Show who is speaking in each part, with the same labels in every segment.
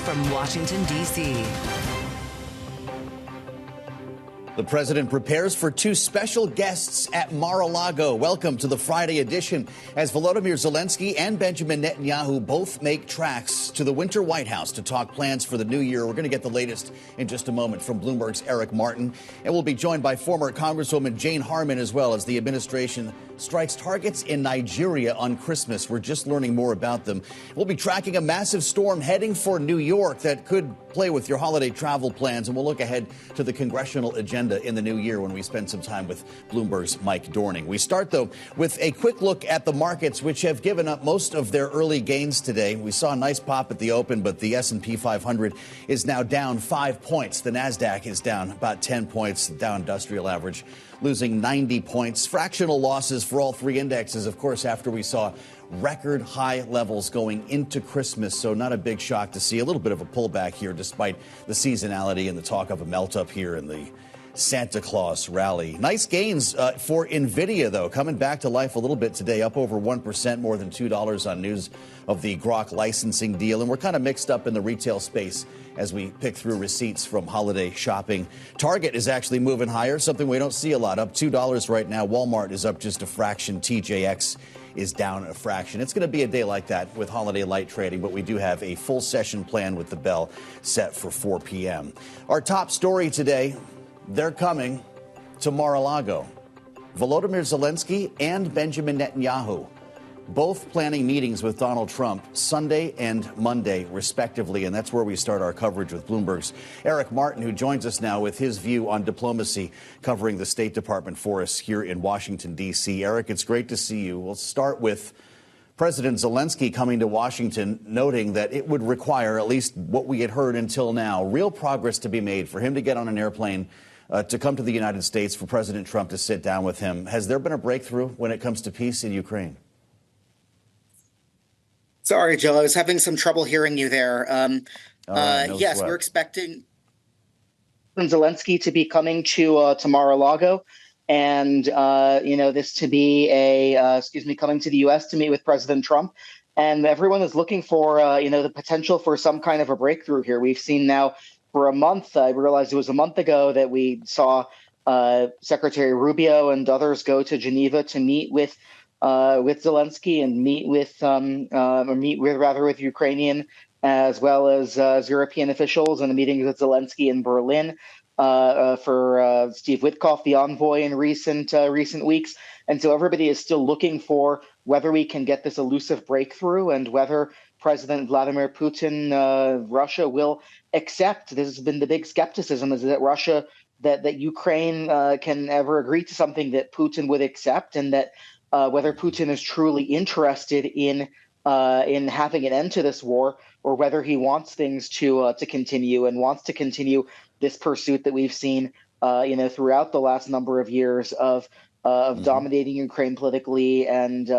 Speaker 1: from Washington, D.C.
Speaker 2: The president prepares for two special guests at Mar-a-Lago. Welcome to the Friday edition as Volodymyr Zelenskiy and Benjamin Netanyahu both make tracks to the Winter White House to talk plans for the new year. We're going to get the latest in just a moment from Bloomberg's Erik Martin. And we'll be joined by former Congresswoman Jane Harman as well as the administration strikes targets in Nigeria on Christmas. We're just learning more about them. We'll be tracking a massive storm heading for New York that could play with your holiday travel plans. And we'll look ahead to the congressional agenda in the new year when we spend some time with Bloomberg's Mike Dorning. We start, though, with a quick look at the markets, which have given up most of their early gains today. We saw a nice pop at the open, but the S&P 500 is now down 5 points. The Nasdaq is down about 10 points. The Dow Industrial Average losing 90 points. Fractional losses for all three indexes, of course, after we saw record high levels going into Christmas. So not a big shock to see a little bit of a pullback here, despite the seasonality and the talk of a melt up here in the Santa Claus rally. Nice gains for NVIDIA, though, coming back to life a little bit today, up over 1%, more than $2 on news of the Grok licensing deal. And we're kind of mixed up in the retail space as we pick through receipts from holiday shopping. Target is actually moving higher, something we don't see a lot, up $2 right now. Walmart is up just a fraction. TJX is down a fraction. It's going to be a day like that with holiday light trading, but we do have a full session plan with the bell set for 4 p.m. Our top story today: they're coming to Mar-a-Lago. Volodymyr Zelenskiy and Benjamin Netanyahu, both planning meetings with Donald Trump Sunday and Monday, respectively. And that's where we start our coverage with Bloomberg's Erik Martin, who joins us now with his view on diplomacy, covering the State Department for us here in Washington, D.C. Erik, it's great to see you. We'll start with President Zelenskiy coming to Washington, noting that it would require, at least what we had heard until now, real progress to be made for him to get on an airplane to come to the United States, for President Trump to sit down with him. Has there been a breakthrough when it comes to peace in Ukraine?
Speaker 3: Sorry, Joe, I was having some trouble hearing you there. Yes,
Speaker 2: sweat.
Speaker 3: We're expecting Zelenskiy to be coming to Mar-a-Lago, and this to be coming to the U.S. to meet with President Trump. And everyone is looking for the potential for some kind of a breakthrough here. We've seen now for a month. I realized it was a month ago that we saw Secretary Rubio and others go to Geneva to meet with Zelenskiy and meet with Ukrainian as well as European officials, and a meeting with Zelenskiy in Berlin for Steve Witkoff, the envoy, in recent weeks. And so everybody is still looking for whether we can get this elusive breakthrough and whether President Vladimir Putin, Russia, will accept. This has been the big skepticism, is that that Ukraine can ever agree to something that Putin would accept, and that whether Putin is truly interested in having an end to this war, or whether he wants things to continue and wants to continue this pursuit that we've seen throughout the last number of years of dominating Ukraine politically and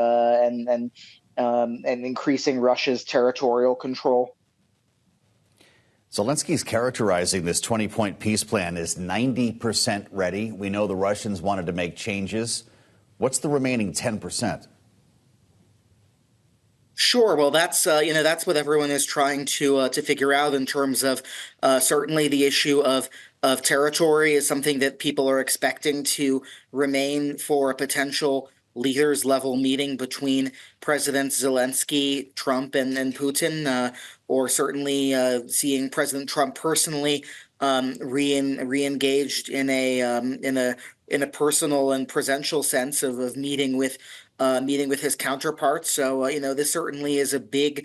Speaker 3: increasing Russia's territorial control.
Speaker 2: Zelenskiy's characterizing this 20-point peace plan as 90% ready. We know the Russians wanted to make changes. What's the remaining 10%?
Speaker 3: Sure. Well, that's what everyone is trying to figure out in terms of certainly the issue of territory is something that people are expecting to remain for a potential leaders level meeting between President Zelenskiy, Trump, and Putin, or certainly seeing President Trump personally re-engaged in a personal and presential sense of meeting with his counterparts. So this certainly is a big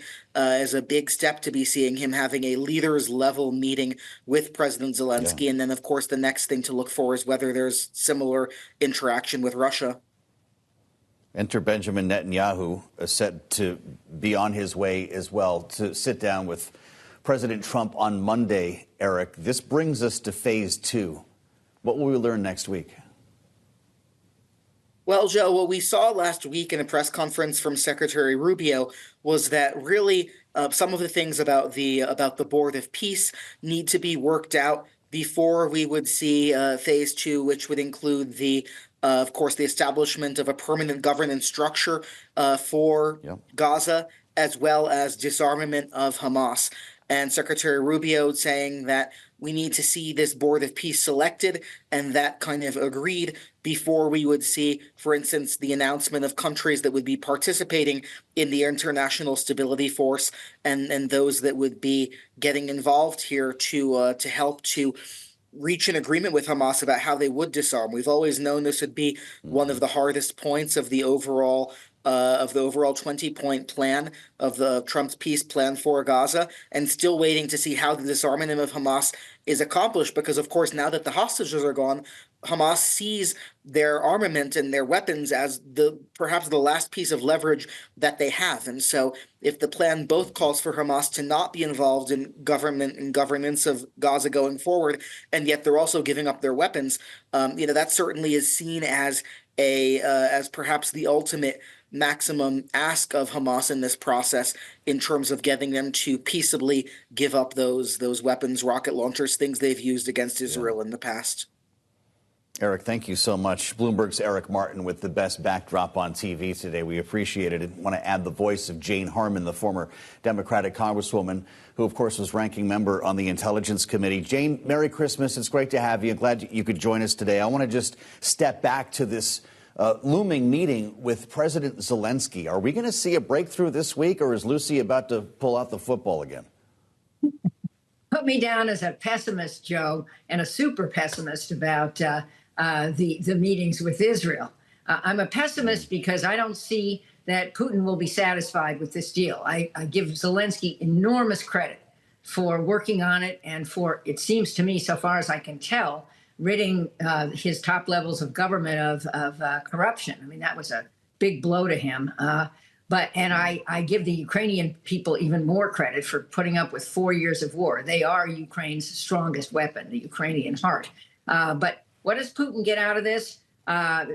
Speaker 3: step to be seeing him having a leaders level meeting with President Zelenskiy. Yeah. And then, of course, the next thing to look for is whether there's similar interaction with Russia.
Speaker 2: Enter Benjamin Netanyahu, set to be on his way as well to sit down with President Trump on Monday. Erik, this brings us to phase 2. What will we learn next week?
Speaker 3: Well, Joe, what we saw last week in a press conference from Secretary Rubio was that really some of the things about the Board of Peace need to be worked out before we would see phase 2, which would include of course, the establishment of a permanent governance structure for Gaza, as well as disarmament of Hamas.
Speaker 1: and Secretary Rubio saying that we need to see this board of peace selected and that kind of agreed before we would see, for instance, the announcement of countries that would be participating in the International Stability Force and those that would be getting involved here to help to reach an agreement with Hamas about how they would disarm. We've always known this would be one of the hardest points of the overall 20-point plan of the Trump's peace plan for Gaza, and still waiting to see how the disarmament of Hamas is accomplished. Because, of course, now that the hostages are gone, Hamas sees their armament and their weapons as perhaps the last piece of leverage that they have. And so if the plan both calls for Hamas to not be involved in government and governance of Gaza going forward, and yet they're also giving up their weapons, that certainly is seen as as perhaps the ultimate maximum ask of Hamas in this process in terms of getting them to peaceably give up those weapons, rocket launchers, things they've used against Israel in the past.
Speaker 2: Erik, thank you so much. Bloomberg's Erik Martin with the best backdrop on TV today. We appreciate it. I want to add the voice of Jane Harman, the former Democratic Congresswoman, who, of course, was ranking member on the Intelligence Committee. Jane, Merry Christmas. It's great to have you. Glad you could join us today. I want to just step back to this looming meeting with President Zelenskiy. Are we going to see a breakthrough this week, or is Lucy about to pull out the football again?
Speaker 4: Put me down as a pessimist, Joe, and a super pessimist about the meetings with Israel. I'm a pessimist because I don't see that Putin will be satisfied with this deal. I give Zelensky enormous credit for working on it and for, it seems to me, so far as I can tell, ridding his top levels of government of corruption. I mean, that was a big blow to him. And I give the Ukrainian people even more credit for putting up with 4 years of war. They are Ukraine's strongest weapon, the Ukrainian heart. But what does Putin get out of this?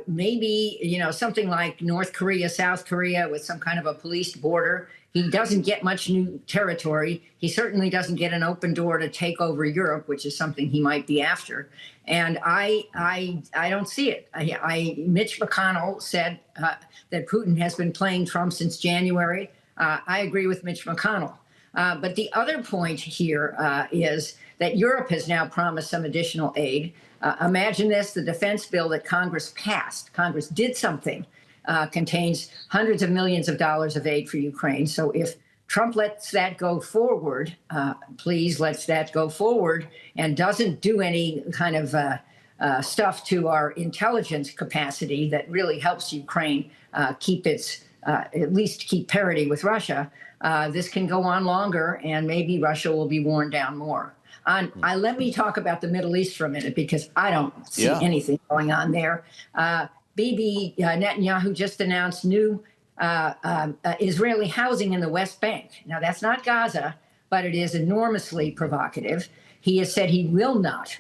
Speaker 4: Maybe, something like North Korea, South Korea with some kind of a policed border. He doesn't get much new territory. He certainly doesn't get an open door to take over Europe, which is something he might be after. And I don't see it. Mitch McConnell said that Putin has been playing Trump since January. I agree with Mitch McConnell. But the other point here is that Europe has now promised some additional aid. Imagine this, the defense bill that Congress passed, Congress did something, contains hundreds of millions of dollars of aid for Ukraine. So if Trump lets that go forward, please lets that go forward, and doesn't do any kind of stuff to our intelligence capacity that really helps Ukraine keep its, at least keep parity with Russia, this can go on longer, and maybe Russia will be worn down more. Let me talk about the Middle East for a minute, because I don't see anything going on there. Bibi Netanyahu just announced new Israeli housing in the West Bank. Now, that's not Gaza, but it is enormously provocative. He has said he will not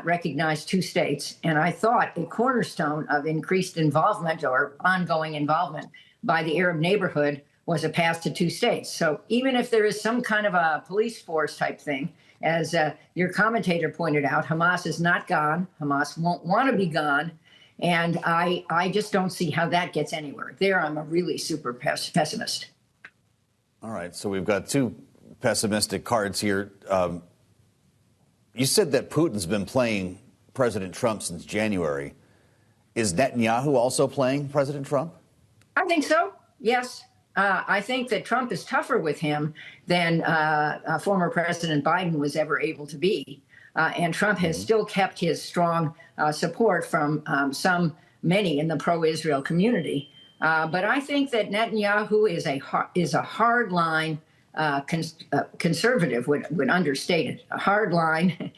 Speaker 4: recognize two states. And I thought a cornerstone of increased involvement or ongoing involvement by the Arab neighborhood was a path to two states. So even if there is some kind of a police force type thing, as your commentator pointed out, Hamas is not gone. Hamas won't want to be gone. And I just don't see how that gets anywhere. There, I'm a really super pessimist.
Speaker 2: All right. So we've got two pessimistic cards here. You said that Putin's been playing President Trump since January. Is Netanyahu also playing President Trump?
Speaker 4: I think so, yes. I think that Trump is tougher with him than former President Biden was ever able to be. And Trump has still kept his strong support from many in the pro-Israel community. But I think that Netanyahu is a hardline conservative, would understate it, a hardline,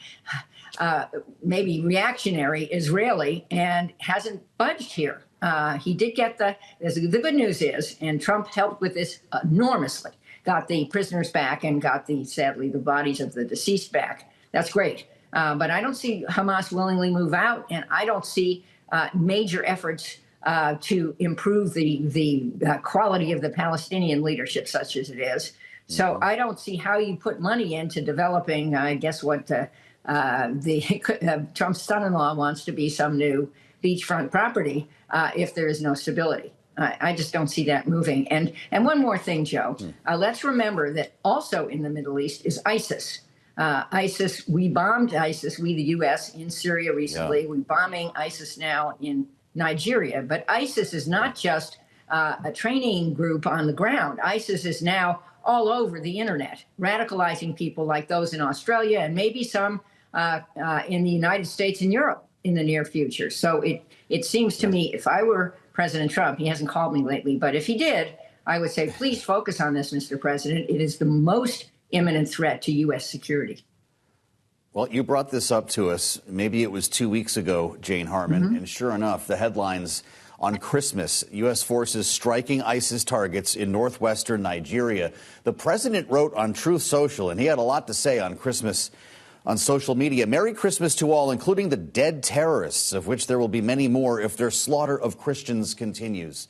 Speaker 4: maybe reactionary Israeli, and hasn't budged here. He did get the good news is, and Trump helped with this enormously, got the prisoners back and got sadly the bodies of the deceased back. That's great. But I don't see Hamas willingly move out, and I don't see major efforts to improve the quality of the Palestinian leadership, such as it is. So I don't see how you put money into developing, I guess, what Trump's son-in-law wants to be some new beachfront property if there is no stability. I just don't see that moving. And one more thing, Joe. Let's remember that also in the Middle East is ISIS. ISIS, we bombed ISIS, we the U.S., in Syria recently. Yeah. We're bombing ISIS now in Nigeria. But ISIS is not just a training group on the ground. ISIS is now all over the internet, radicalizing people like those in Australia and maybe some in the United States and Europe in the near future. So it seems to me, if I were President Trump, he hasn't called me lately, but if he did, I would say, please focus on this, Mr. President. It is the most imminent threat to U.S. security.
Speaker 2: Well, you brought this up to us. Maybe it was 2 weeks ago, Jane Harman. And sure enough, the headlines on Christmas, U.S. forces striking ISIS targets in northwestern Nigeria. The president wrote on Truth Social, and he had a lot to say on Christmas on social media. Merry Christmas to all, including the dead terrorists, of which there will be many more if their slaughter of Christians continues.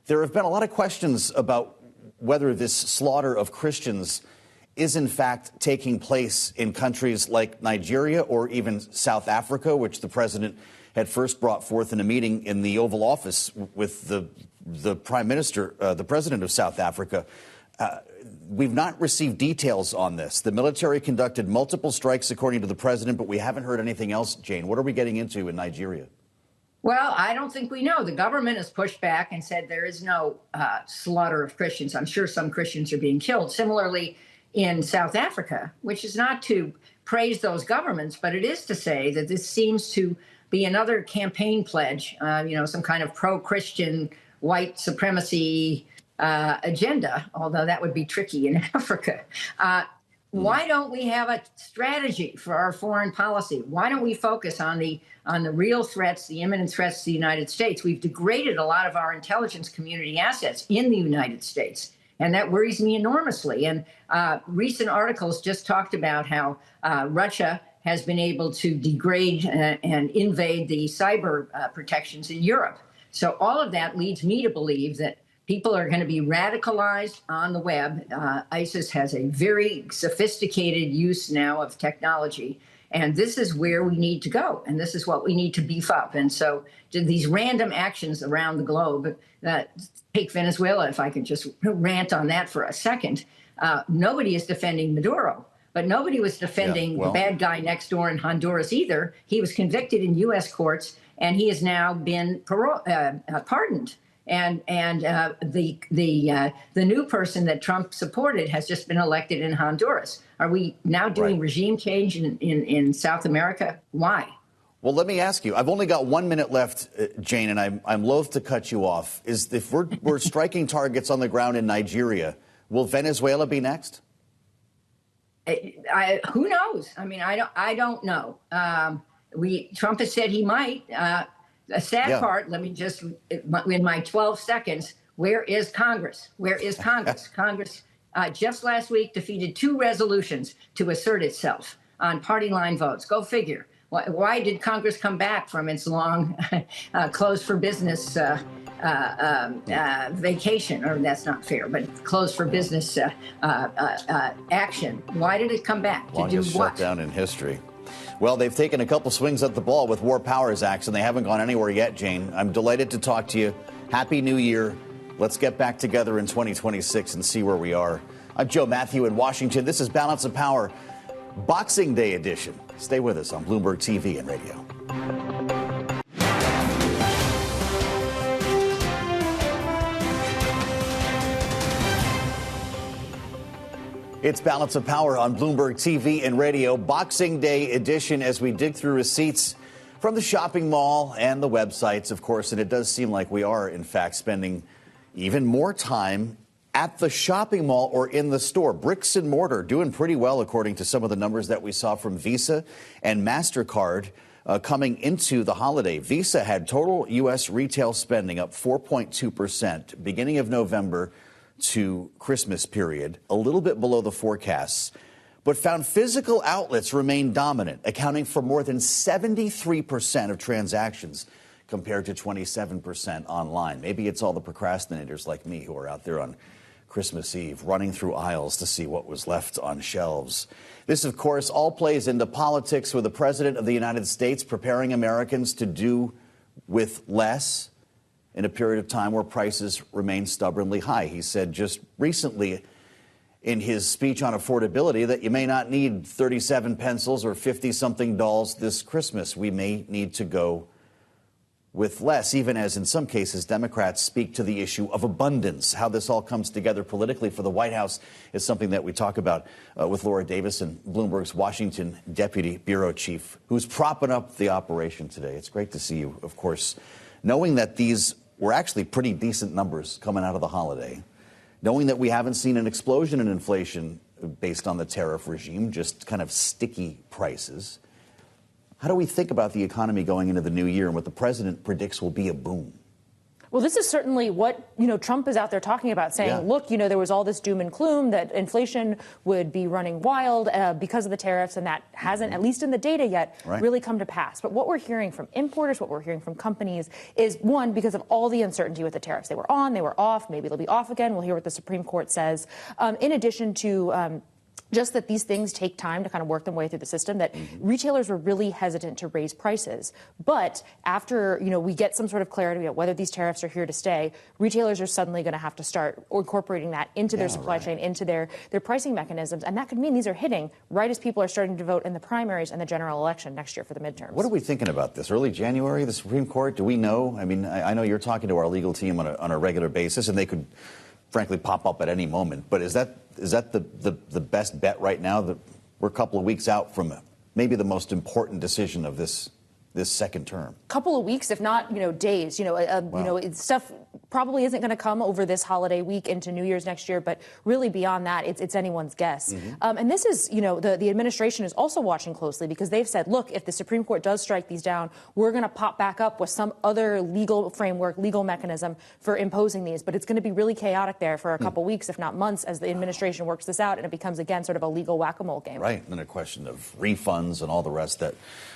Speaker 2: There have been a lot of questions about whether this slaughter of Christians is in fact taking place in countries like Nigeria or even South Africa, which the president had first brought forth in a meeting in the Oval Office with the prime minister, the president of South Africa. We've not received details on this. The military conducted multiple strikes, according to the president, but we haven't heard anything else. Jane, what are we getting into in Nigeria?
Speaker 4: Well, I don't think we know. The government has pushed back and said there is no slaughter of Christians. I'm sure some Christians are being killed. Similarly, in South Africa, which is not to praise those governments, but it is to say that this seems to be another campaign pledge, some kind of pro-Christian white supremacy agenda, although that would be tricky in Africa. Why don't we have a strategy for our foreign policy? Why don't we focus on the real threats, the imminent threats to the United States? We've degraded a lot of our intelligence community assets in the United States, and that worries me enormously. And recent articles just talked about how Russia has been able to degrade and invade the cyber protections in Europe. So all of that leads me to believe that people are going to be radicalized on the web. ISIS has a very sophisticated use now of technology, and this is where we need to go, and this is what we need to beef up. And so these random actions around the globe, take Venezuela, if I could just rant on that for a second, nobody is defending Maduro. But nobody was defending the bad guy next door in Honduras either. He was convicted in U.S. courts, and he has now been pardoned. And the new person that Trump supported has just been elected in Honduras. Are we now doing regime change in South America? Why?
Speaker 2: Well, let me ask you. I've only got 1 minute left, Jane, and I'm loath to cut you off. If we're striking targets on the ground in Nigeria, will Venezuela be next?
Speaker 4: Who knows? I mean, I don't know. Trump has said he might. The sad part, let me just, in my 12 seconds, where is Congress? Where is Congress? Congress just last week defeated 2 resolutions to assert itself on party line votes. Go figure. Why did Congress come back from its long closed for business vacation? Or that's not fair, but closed for business action. Why did it come back? To do what?
Speaker 2: Shutdown in history. Well, they've taken a couple swings at the ball with War Powers Acts, and they haven't gone anywhere yet, Jane. I'm delighted to talk to you. Happy New Year. Let's get back together in 2026 and see where we are. I'm Joe Matthew in Washington. This is Balance of Power, Boxing Day edition. Stay with us on Bloomberg TV and radio. It's Balance of Power on Bloomberg TV and radio, Boxing Day edition, as we dig through receipts from the shopping mall and the websites, of course. And it does seem like we are, in fact, spending even more time at the shopping mall or in the store. Bricks and mortar doing pretty well, according to some of the numbers that we saw from Visa and MasterCard coming into the holiday. Visa had total U.S. retail spending up 4.2%, beginning of November to Christmas period, a little bit below the forecasts, but found physical outlets remain dominant, accounting for more than 73% of transactions compared to 27% online. Maybe it's all the procrastinators like me who are out there on Christmas Eve running through aisles to see what was left on shelves. This, of course, all plays into politics, with the President of the United States preparing Americans to do with less in a period of time where prices remain stubbornly high. He said just recently in his speech on affordability that you may not need 37 pencils or 50-something dolls this Christmas. We may need to go with less, even as in some cases Democrats speak to the issue of abundance. How this all comes together politically for the White House is something that we talk about with Laura Davison, Bloomberg's Washington deputy bureau chief, who's propping up the operation today. It's great to see you, of course, knowing that these were actually pretty decent numbers coming out of the holiday, knowing that we haven't seen an explosion in inflation based on the tariff regime, just kind of sticky prices. How do we think about the economy going into the new year and what the president predicts will be a boom?
Speaker 5: Well, this is certainly what, Trump is out there talking about, saying, look, there was all this doom and gloom that inflation would be running wild because of the tariffs, and that hasn't, at least in the data yet, really come to pass. But what we're hearing from importers, what we're hearing from companies is, one, because of all the uncertainty with the tariffs. They were on, they were off, maybe they'll be off again. We'll hear what the Supreme Court says. In addition to just that these things take time to kind of work their way through the system, that retailers were really hesitant to raise prices. But after, we get some sort of clarity about whether these tariffs are here to stay, retailers are suddenly going to have to start incorporating that into their supply chain, into their pricing mechanisms. And that could mean these are hitting right as people are starting to vote in the primaries and the general election next year for the midterms. What
Speaker 2: are we thinking about this? Early January, the Supreme Court? Do we know? I mean, I know you're talking to our legal team on a regular basis, and they could frankly pop up at any moment. But is that the best bet right now? That we're a couple of weeks out from maybe the most important decision of this second term.
Speaker 5: Couple of weeks, if not, days. Stuff probably isn't going to come over this holiday week into New Year's next year, but really beyond that, it's anyone's guess. And this is, the administration is also watching closely because they've said, look, if the Supreme Court does strike these down, we're going to pop back up with some other legal framework, legal mechanism for imposing these. But it's going to be really chaotic there for a couple weeks, if not months, as the administration works this out, and it becomes, again, sort of a legal whack-a-mole game.
Speaker 2: Right, and then a question of refunds and all the rest that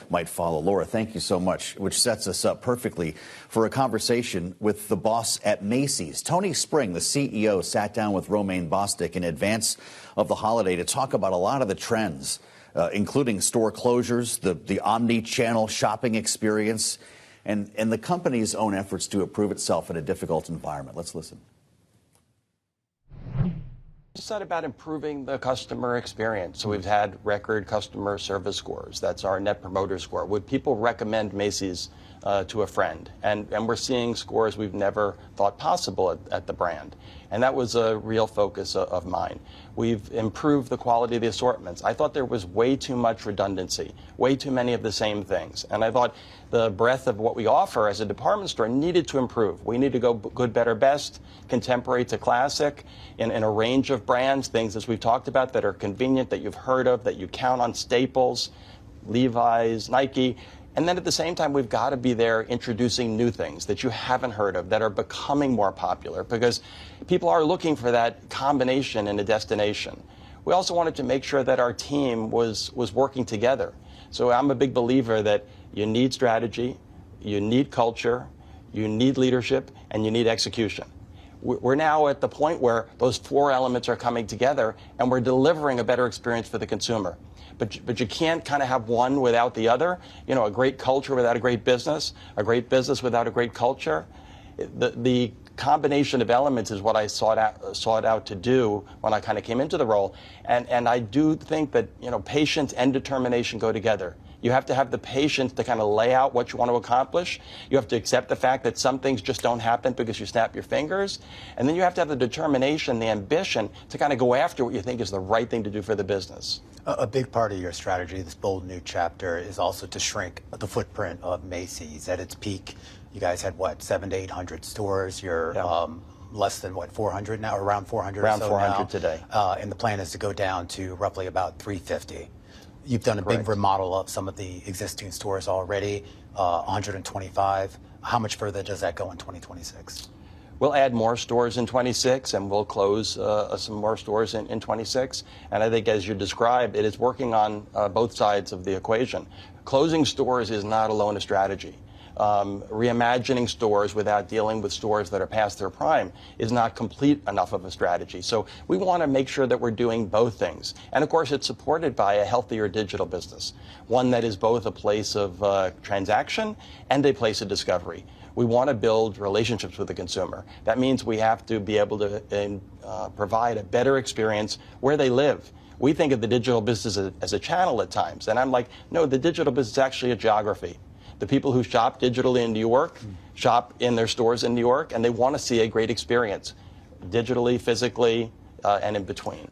Speaker 2: might follow. Laura, thank you so much, which sets us up perfectly for a conversation with the boss at Macy's. Tony Spring, the CEO, sat down with Romaine Bostick in advance of the holiday to talk about a lot of the trends, including store closures, the omni-channel shopping experience, and the company's own efforts to improve itself in a difficult environment. Let's listen.
Speaker 6: It's not about improving the customer experience. So we've had record customer service scores. That's our net promoter score. Would people recommend Macy's to a friend? And we're seeing scores we've never thought possible at the brand. And that was a real focus of mine. We've improved the quality of the assortments. I thought there was way too much redundancy, way too many of the same things. And I thought the breadth of what we offer as a department store needed to improve. We need to go good, better, best, contemporary to classic, in a range of brands, things as we've talked about that are convenient, that you've heard of, that you count on, Staples, Levi's, Nike. And then at the same time, we've got to be there introducing new things that you haven't heard of, that are becoming more popular, because people are looking for that combination in a destination. We also wanted to make sure that our team was working together. So I'm a big believer that you need strategy, you need culture, you need leadership, and you need execution. We're now at the point where those four elements are coming together, and we're delivering a better experience for the consumer. But you can't kind of have one without the other. A great culture without a great business without a great culture. The combination of elements is what I sought out to do when I kind of came into the role. And I do think that, patience and determination go together. You have to have the patience to kind of lay out what you want to accomplish. You have to accept the fact that some things just don't happen because you snap your fingers. And then you have to have the determination, the ambition to kind of go after what you think is the right thing to do for the business.
Speaker 7: A big part of your strategy, this bold new chapter, is also to shrink the footprint of Macy's. At its peak, you guys had, 700 to 800 stores. You're less than, 400 now, or around 400
Speaker 6: around
Speaker 7: or so
Speaker 6: 400
Speaker 7: now.
Speaker 6: Today.
Speaker 7: And the plan is to go down to roughly about 350. You've done a big remodel of some of the existing stores already, 125. How much further does that go in 2026?
Speaker 6: We'll add more stores in 26, and we'll close some more stores in 26. And I think, as you described, it is working on both sides of the equation. Closing stores is not alone a strategy. Reimagining stores without dealing with stores that are past their prime is not complete enough of a strategy. So we want to make sure that we're doing both things. And of course, it's supported by a healthier digital business, one that is both a place of transaction and a place of discovery. We want to build relationships with the consumer. That means we have to be able to provide a better experience where they live. We think of the digital business as a channel at times, and I'm like, no, the digital business is actually a geography. The people who shop digitally in New York shop in their stores in New York, and they want to see a great experience, digitally, physically, and in between.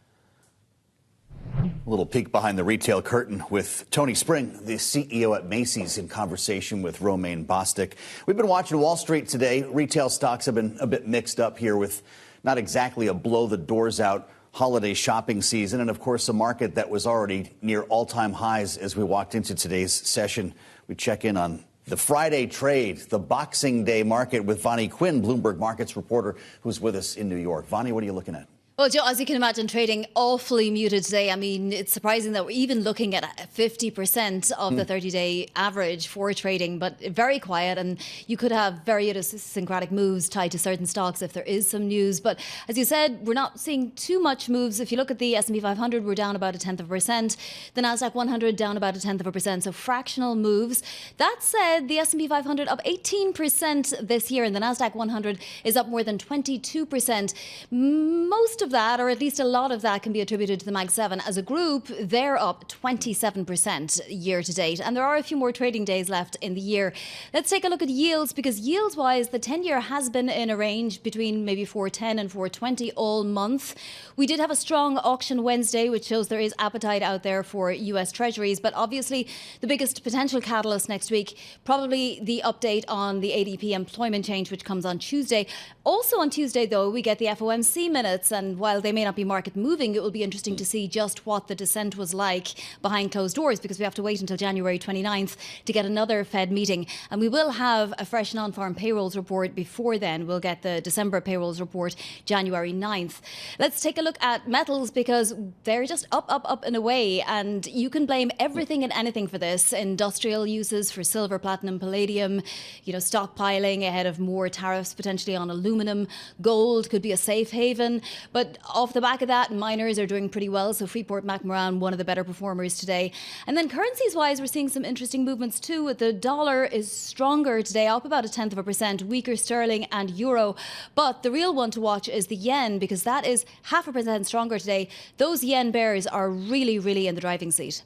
Speaker 2: A little peek behind the retail curtain with Tony Spring, the CEO at Macy's, in conversation with Romaine Bostick. We've been watching Wall Street today. Retail stocks have been a bit mixed up here with not exactly a blow-the-doors-out holiday shopping season, and of course a market that was already near all-time highs as we walked into today's session. We check in on the Friday trade, the Boxing Day market, with Vonnie Quinn, Bloomberg Markets reporter, who's with us in New York. Vonnie, what are you looking at?
Speaker 8: Well, Joe, as you can imagine, trading awfully muted today. I mean, it's surprising that we're even looking at 50% of the 30-day average for trading, but very quiet. And you could have very idiosyncratic moves tied to certain stocks if there is some news. But as you said, we're not seeing too much moves. If you look at the S&P 500, we're down about 0.1%. The Nasdaq 100 down about 0.1%. So fractional moves. That said, the S&P 500 up 18% this year, and the Nasdaq 100 is up more than 22%. Most of that, or at least a lot of that, can be attributed to the Mag 7. As a group, they're up 27% year to date, and there are a few more trading days left in the year. Let's take a look at yields, because yields-wise, the 10-year has been in a range between maybe 4.10 and 4.20 all month. We did have a strong auction Wednesday, which shows there is appetite out there for US Treasuries, but obviously the biggest potential catalyst next week, probably the update on the ADP employment change, which comes on Tuesday. Also on Tuesday, though, we get the FOMC minutes, and while they may not be market moving, it will be interesting to see just what the dissent was like behind closed doors, because we have to wait until January 29th to get another Fed meeting. And we will have a fresh non-farm payrolls report before then. We'll get the December payrolls report January 9th. Let's take a look at metals, because they're just up and away. And you can blame everything and anything for this. Industrial uses for silver, platinum, palladium, stockpiling ahead of more tariffs potentially on aluminum. Gold could be a safe haven. But off the back of that, miners are doing pretty well. So Freeport-McMoran, one of the better performers today. And then currencies-wise, we're seeing some interesting movements too. The dollar is stronger today, up about 0.1%, weaker sterling and euro. But the real one to watch is the yen, because that is 0.5% stronger today. Those yen bears are really, really in the driving seat.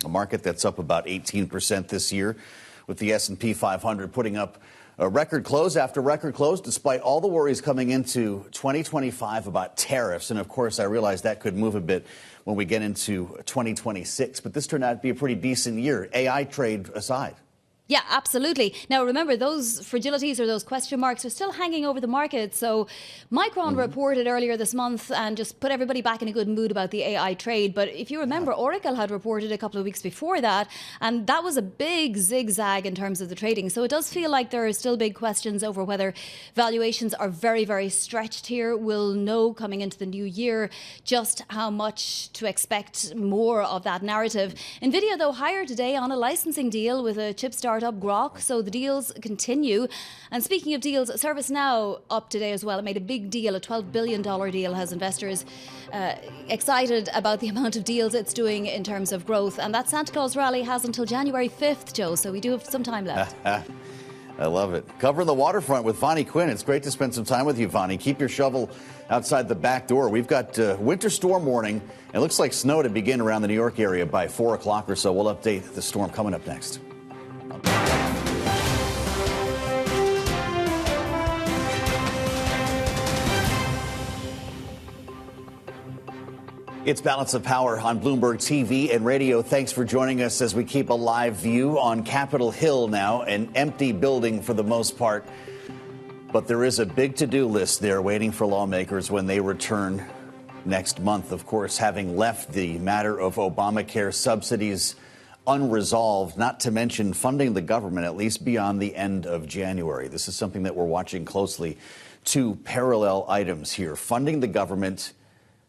Speaker 2: A market that's up about 18% this year, with the S&P 500 putting up a record close after record close, despite all the worries coming into 2025 about tariffs. And of course, I realize that could move a bit when we get into 2026. But this turned out to be a pretty decent year, AI trade aside.
Speaker 8: Yeah, absolutely. Now, remember, those fragilities or those question marks are still hanging over the market. So Micron reported earlier this month and just put everybody back in a good mood about the AI trade. But if you remember, Oracle had reported a couple of weeks before that, and that was a big zigzag in terms of the trading. So it does feel like there are still big questions over whether valuations are very, very stretched here. We'll know coming into the new year just how much to expect more of that narrative. NVIDIA, though, higher today on a licensing deal with a chip startup, Grok, so the deals continue. And speaking of deals, ServiceNow up today as well. It made a big deal, a $12 billion deal, has investors excited about the amount of deals it's doing in terms of growth. And that Santa Claus rally has until January 5th, Joe, so we do have some time left.
Speaker 2: I love it. Covering the waterfront with Vonnie Quinn. It's great to spend some time with you, Vonnie. Keep your shovel outside the back door. We've got winter storm warning. It looks like snow to begin around the New York area by 4 o'clock or so. We'll update the storm coming up next. It's Balance of Power on Bloomberg TV and radio. Thanks for joining us as we keep a live view on Capitol Hill now, an empty building for the most part. But there is a big to-do list there waiting for lawmakers when they return next month. Of course, having left the matter of Obamacare subsidies unresolved, not to mention funding the government at least beyond the end of January. This is something that we're watching closely. Two parallel items here: funding the government,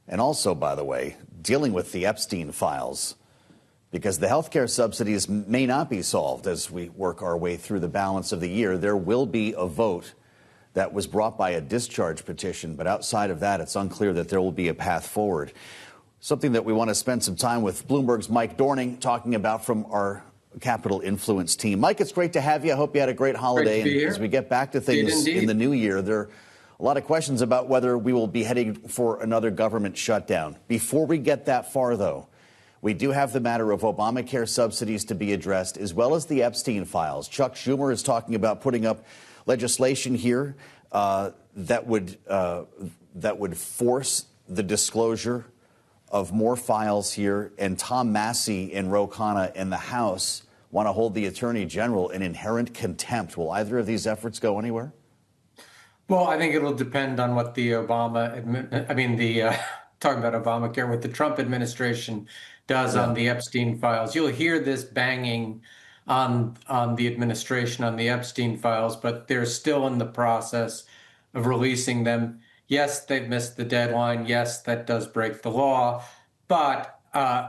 Speaker 2: and also, by the way, dealing with the Epstein files, because the health care subsidies may not be solved as we work our way through the balance of the year. There will be a vote that was brought by a discharge petition, but outside of that, it's unclear that there will be a path forward. Something that we want to spend some time with Bloomberg's Mike Dorning talking about from our Capital Influence team. Mike, it's great to have you. I hope you had a great holiday.
Speaker 9: Great to be here.
Speaker 2: As we get back to things in the new year, there are a lot of questions about whether we will be heading for another government shutdown. Before we get that far, though, we do have the matter of Obamacare subsidies to be addressed, as well as the Epstein files. Chuck Schumer is talking about putting up legislation here that would force the disclosure of more files here. And Tom Massey and Ro Khanna in the House want to hold the Attorney General in inherent contempt. Will either of these efforts go anywhere?
Speaker 9: Well, I think it'll depend on what the talking about Obamacare, what the Trump administration does on the Epstein files. You'll hear this banging on the administration on the Epstein files, but they're still in the process of releasing them. Yes, they've missed the deadline. Yes, that does break the law. But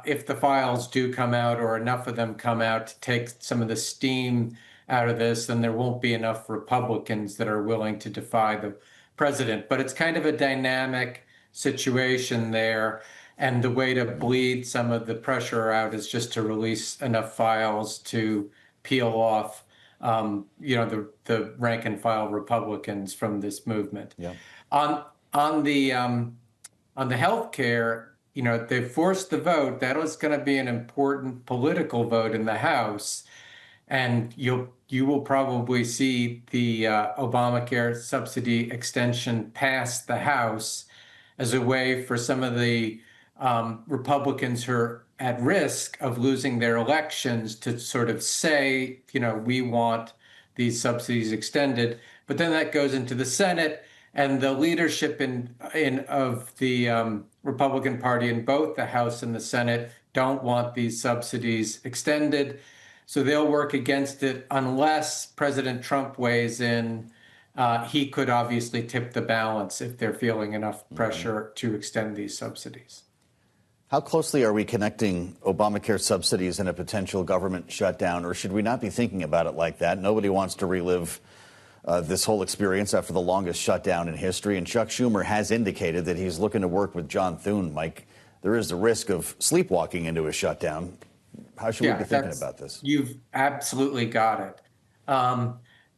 Speaker 9: if the files do come out, or enough of them come out to take some of the steam out of this, then there won't be enough Republicans that are willing to defy the president. But it's kind of a dynamic situation there. And the way to bleed some of the pressure out is just to release enough files to peel off, the rank and file Republicans from this movement.
Speaker 2: Yeah.
Speaker 9: On the health care, they forced the vote. That was going to be an important political vote in the House, and you will probably see the Obamacare subsidy extension pass the House as a way for some of the Republicans who are at risk of losing their elections to sort of say, we want these subsidies extended. But then that goes into the Senate, and the leadership of the Republican Party in both the House and the Senate don't want these subsidies extended. So they'll work against it unless President Trump weighs in. He could obviously tip the balance if they're feeling enough pressure to extend these subsidies.
Speaker 2: How closely are we connecting Obamacare subsidies and a potential government shutdown, or should we not be thinking about it like that? Nobody wants to relive this whole experience after the longest shutdown in history. And Chuck Schumer has indicated that he's looking to work with John Thune. Mike, there is the risk of sleepwalking into a shutdown. How should we be thinking about this?
Speaker 9: You've absolutely got it.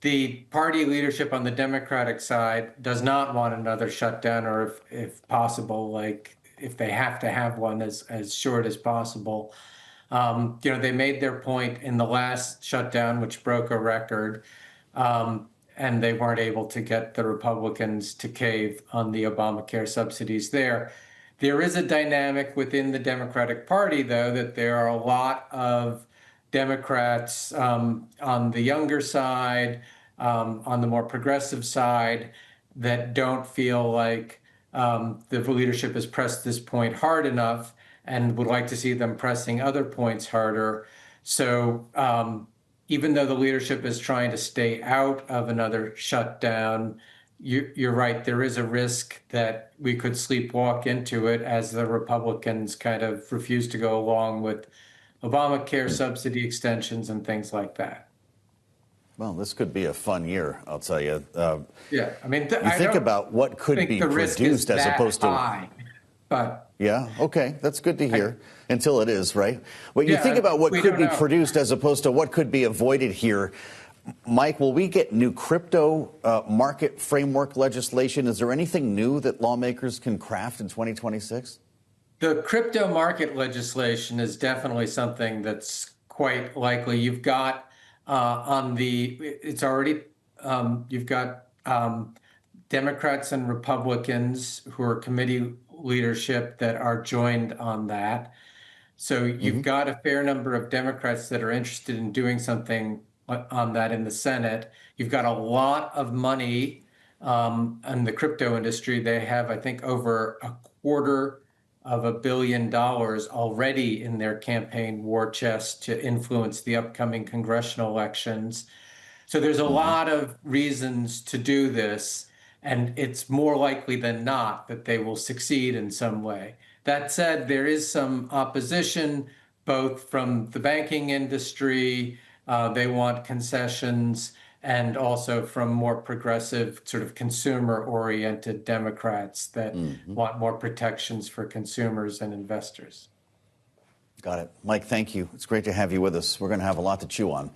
Speaker 9: The party leadership on the Democratic side does not want another shutdown, or if possible, if they have to have one, as short as possible. They made their point in the last shutdown, which broke a record, and they weren't able to get the Republicans to cave on the Obamacare subsidies there. There is a dynamic within the Democratic Party, though, that there are a lot of Democrats on the younger side, on the more progressive side, that don't feel like the leadership has pressed this point hard enough and would like to see them pressing other points harder. So even though the leadership is trying to stay out of another shutdown, you're right, there is a risk that we could sleepwalk into it as the Republicans kind of refuse to go along with Obamacare subsidy extensions and things like that.
Speaker 2: Well, this could be a fun year, I'll tell you.
Speaker 9: You
Speaker 2: think about what could be produced as opposed to
Speaker 9: high, but
Speaker 2: yeah, okay, that's good to hear until it is, right? Well, you think about what could be produced as opposed to what could be avoided here. Mike, will we get new crypto market framework legislation? Is there anything new that lawmakers can craft in 2026?
Speaker 9: The crypto market legislation is definitely something that's quite likely. You've got you've got Democrats and Republicans who are committee leadership that are joined on that. So you've got a fair number of Democrats that are interested in doing something on that in the Senate. You've got a lot of money in the crypto industry. They have, I think, over $250 million already in their campaign war chest to influence the upcoming congressional elections. So there's a lot of reasons to do this, and it's more likely than not that they will succeed in some way. That said, there is some opposition, both from the banking industry, they want concessions, and also from more progressive, sort of consumer-oriented Democrats that want more protections for consumers and investors.
Speaker 2: Got it. Mike, thank you. It's great to have you with us. We're going to have a lot to chew on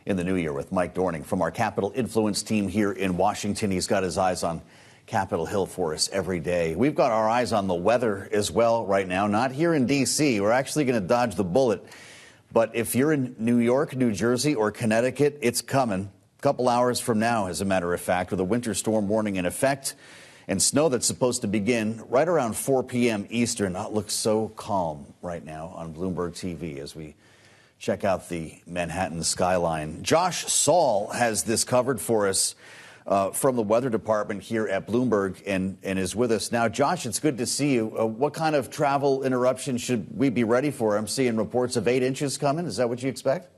Speaker 2: in the new year with Mike Dorning from our Capital Influence team here in Washington. He's got his eyes on Capitol Hill for us every day. We've got our eyes on the weather as well right now, not here in D.C. We're actually going to dodge the bullet. But if you're in New York, New Jersey, or Connecticut, it's coming. A couple hours from now, as a matter of fact, with a winter storm warning in effect and snow that's supposed to begin right around 4 p.m. Eastern. It looks so calm right now on Bloomberg TV as we check out the Manhattan skyline. Josh Saul has this covered for us from the weather department here at Bloomberg and is with us now. Josh, it's good to see you. What kind of travel interruption should we be ready for? I'm seeing reports of 8 inches coming. Is that what you expect?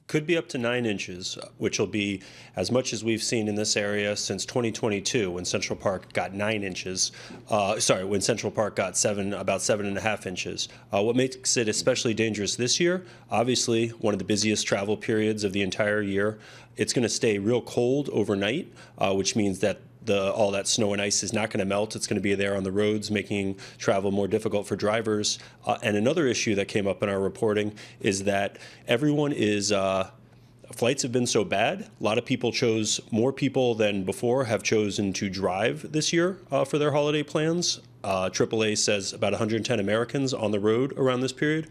Speaker 10: Could be up to 9 inches, which will be as much as we've seen in this area since 2022, when Central Park got 9 inches. When Central Park got about 7.5 inches. What makes it especially dangerous this year? Obviously, one of the busiest travel periods of the entire year. It's going to stay real cold overnight, which means that all that snow and ice is not going to melt. It's going to be there on the roads, making travel more difficult for drivers. And another issue that came up in our reporting is that everyone is flights have been so bad. A lot of people more people than before have chosen to drive this year for their holiday plans. AAA says about 110 Americans on the road around this period.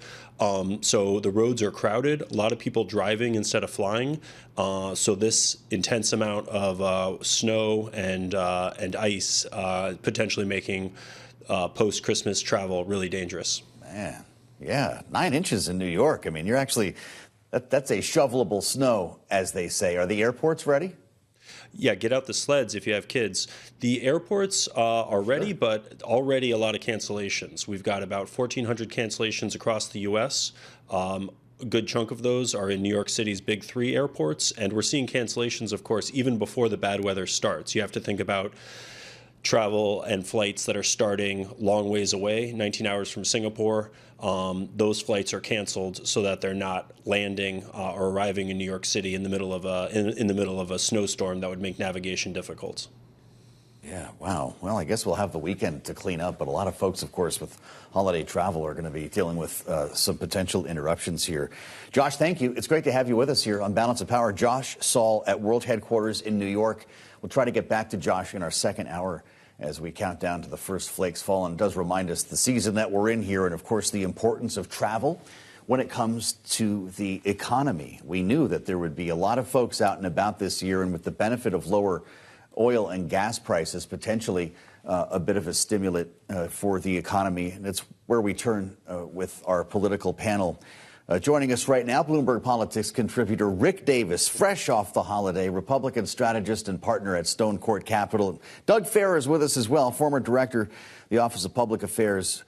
Speaker 10: So the roads are crowded, a lot of people driving instead of flying. So this intense amount of snow and ice potentially making post-Christmas travel really dangerous.
Speaker 2: Man, yeah, 9 inches in New York. I mean, you're actually, that's a shovelable snow, as they say. Are the airports ready?
Speaker 10: Yeah, get out the sleds if you have kids. The airports are ready, but already a lot of cancellations. We've got about 1,400 cancellations across the U.S. A good chunk of those are in New York City's big 3 airports, and we're seeing cancellations, of course, even before the bad weather starts. You have to think about travel and flights that are starting long ways away, 19 hours from Singapore. Those flights are canceled so that they're not landing or arriving in New York City in the middle of a snowstorm that would make navigation difficult.
Speaker 2: Yeah, wow. Well, I guess we'll have the weekend to clean up, but a lot of folks, of course, with holiday travel are going to be dealing with some potential interruptions here. Josh, thank you. It's great to have you with us here on Balance of Power. Josh Saul at World Headquarters in New York. We'll try to get back to Josh in our second hour as we count down to the first flakes falling. It does remind us the season that we're in here and, of course, the importance of travel when it comes to the economy. We knew that there would be a lot of folks out and about this year, and with the benefit of lower oil and gas prices, potentially a bit of a stimulant for the economy. And it's where we turn with our political panel. Joining us right now, Bloomberg Politics contributor Rick Davis, fresh off the holiday, Republican strategist and partner at Stonecourt Capital. Doug Farrar is with us as well, former director, the Office of Public Affairs,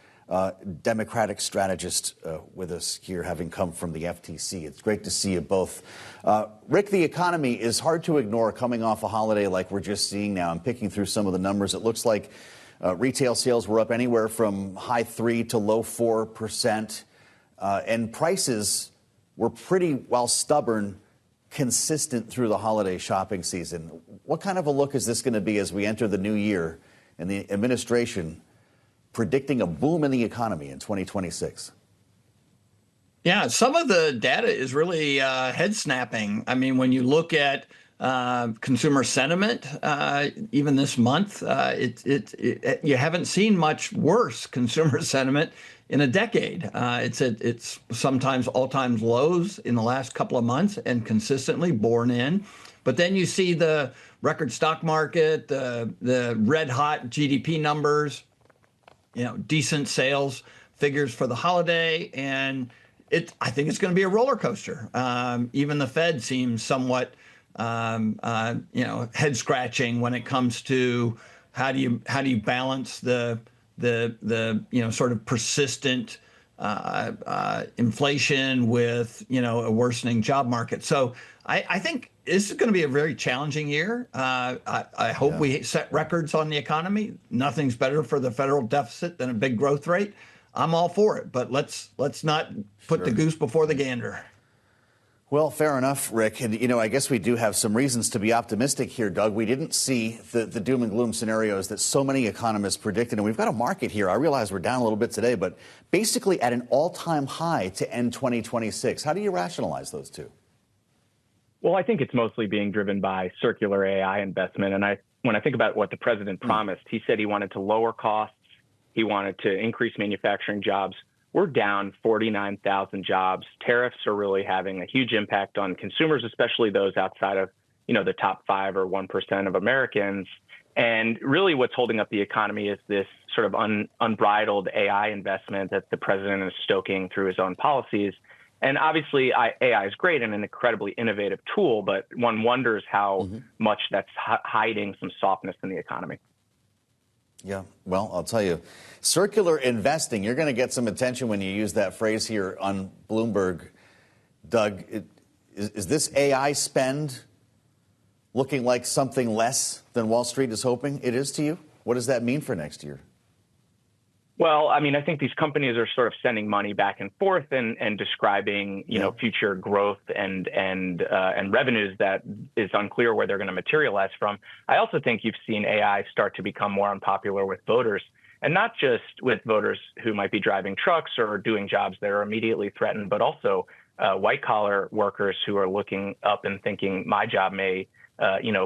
Speaker 2: Democratic strategist with us here, having come from the FTC. It's great to see you both. Rick, the economy is hard to ignore coming off a holiday like we're just seeing now. I'm picking through some of the numbers. It looks like retail sales were up anywhere from high 3 to low 4%. And prices were pretty well stubborn, consistent through the holiday shopping season. What kind of a look is this going to be as we enter the new year and the administration predicting a boom in the economy in 2026?
Speaker 11: Yeah, some of the data is really head snapping. I mean, when you look at consumer sentiment, even this month, you haven't seen much worse consumer sentiment in a decade. It's sometimes all-time lows in the last couple of months and consistently borne in. But then you see the record stock market, the red-hot GDP numbers, decent sales figures for the holiday, and I think it's going to be a roller coaster. Even the Fed seems somewhat head scratching when it comes to how do you balance the sort of persistent inflation with a worsening job market. So I think this is going to be a very challenging year. I hope we set records on the economy. Nothing's better for the federal deficit than a big growth rate. I'm all for it, but let's not put the goose before the gander.
Speaker 2: Well, fair enough, Rick. And, I guess we do have some reasons to be optimistic here, Doug. We didn't see the doom and gloom scenarios that so many economists predicted. And we've got a market here. I realize we're down a little bit today, but basically at an all-time high to end 2026. How do you rationalize those two?
Speaker 12: Well, I think it's mostly being driven by circular AI investment. And when I think about what the president promised, he said he wanted to lower costs. He wanted to increase manufacturing jobs. We're down 49,000 jobs. Tariffs are really having a huge impact on consumers, especially those outside of, the top 5 or 1% of Americans. And really what's holding up the economy is this sort of unbridled AI investment that the president is stoking through his own policies. And obviously AI is great and an incredibly innovative tool, but one wonders how much that's hiding some softness in the economy.
Speaker 2: Yeah, well, I'll tell you, circular investing, you're going to get some attention when you use that phrase here on Bloomberg. Doug, is this AI spend looking like something less than Wall Street is hoping it is to you? What does that mean for next year?
Speaker 12: Well, I mean, I think these companies are sort of sending money back and forth and describing, future growth and revenues that is unclear where they're going to materialize from. I also think you've seen AI start to become more unpopular with voters, and not just with voters who might be driving trucks or doing jobs that are immediately threatened, but also white collar workers who are looking up and thinking my job may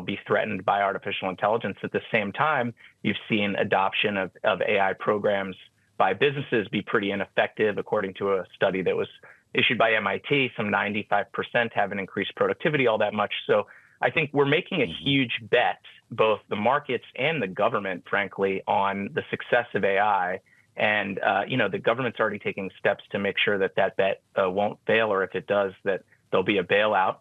Speaker 12: be threatened by artificial intelligence. At the same time, you've seen adoption of AI programs by businesses be pretty ineffective. According to a study that was issued by MIT, some 95% haven't increased productivity all that much. So I think we're making a huge bet, both the markets and the government, frankly, on the success of AI. And, the government's already taking steps to make sure that bet won't fail, or if it does, that there'll be a bailout.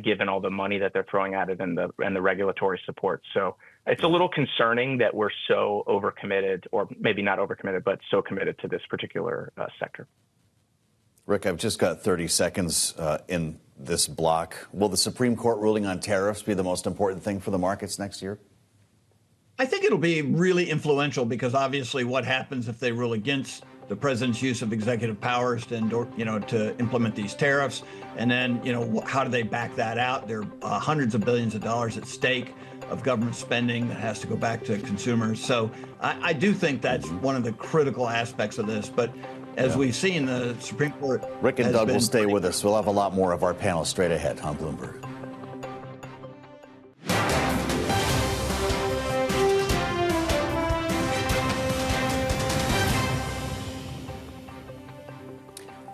Speaker 12: Given all the money that they're throwing at it and the regulatory support. So it's a little concerning that we're so overcommitted, or maybe not overcommitted, but so committed to this particular sector.
Speaker 2: Rick, I've just got 30 seconds in this block. Will the Supreme Court ruling on tariffs be the most important thing for the markets next year?
Speaker 11: I think it'll be really influential because obviously what happens if they rule against the president's use of executive powers to implement these tariffs, and then how do they back that out? There are hundreds of billions of dollars at stake of government spending that has to go back to consumers. So I do think that's one of the critical aspects of this. But as we've seen, the Supreme Court.
Speaker 2: Rick and Doug will stay with us. We'll have a lot more of our panel straight ahead on Bloomberg.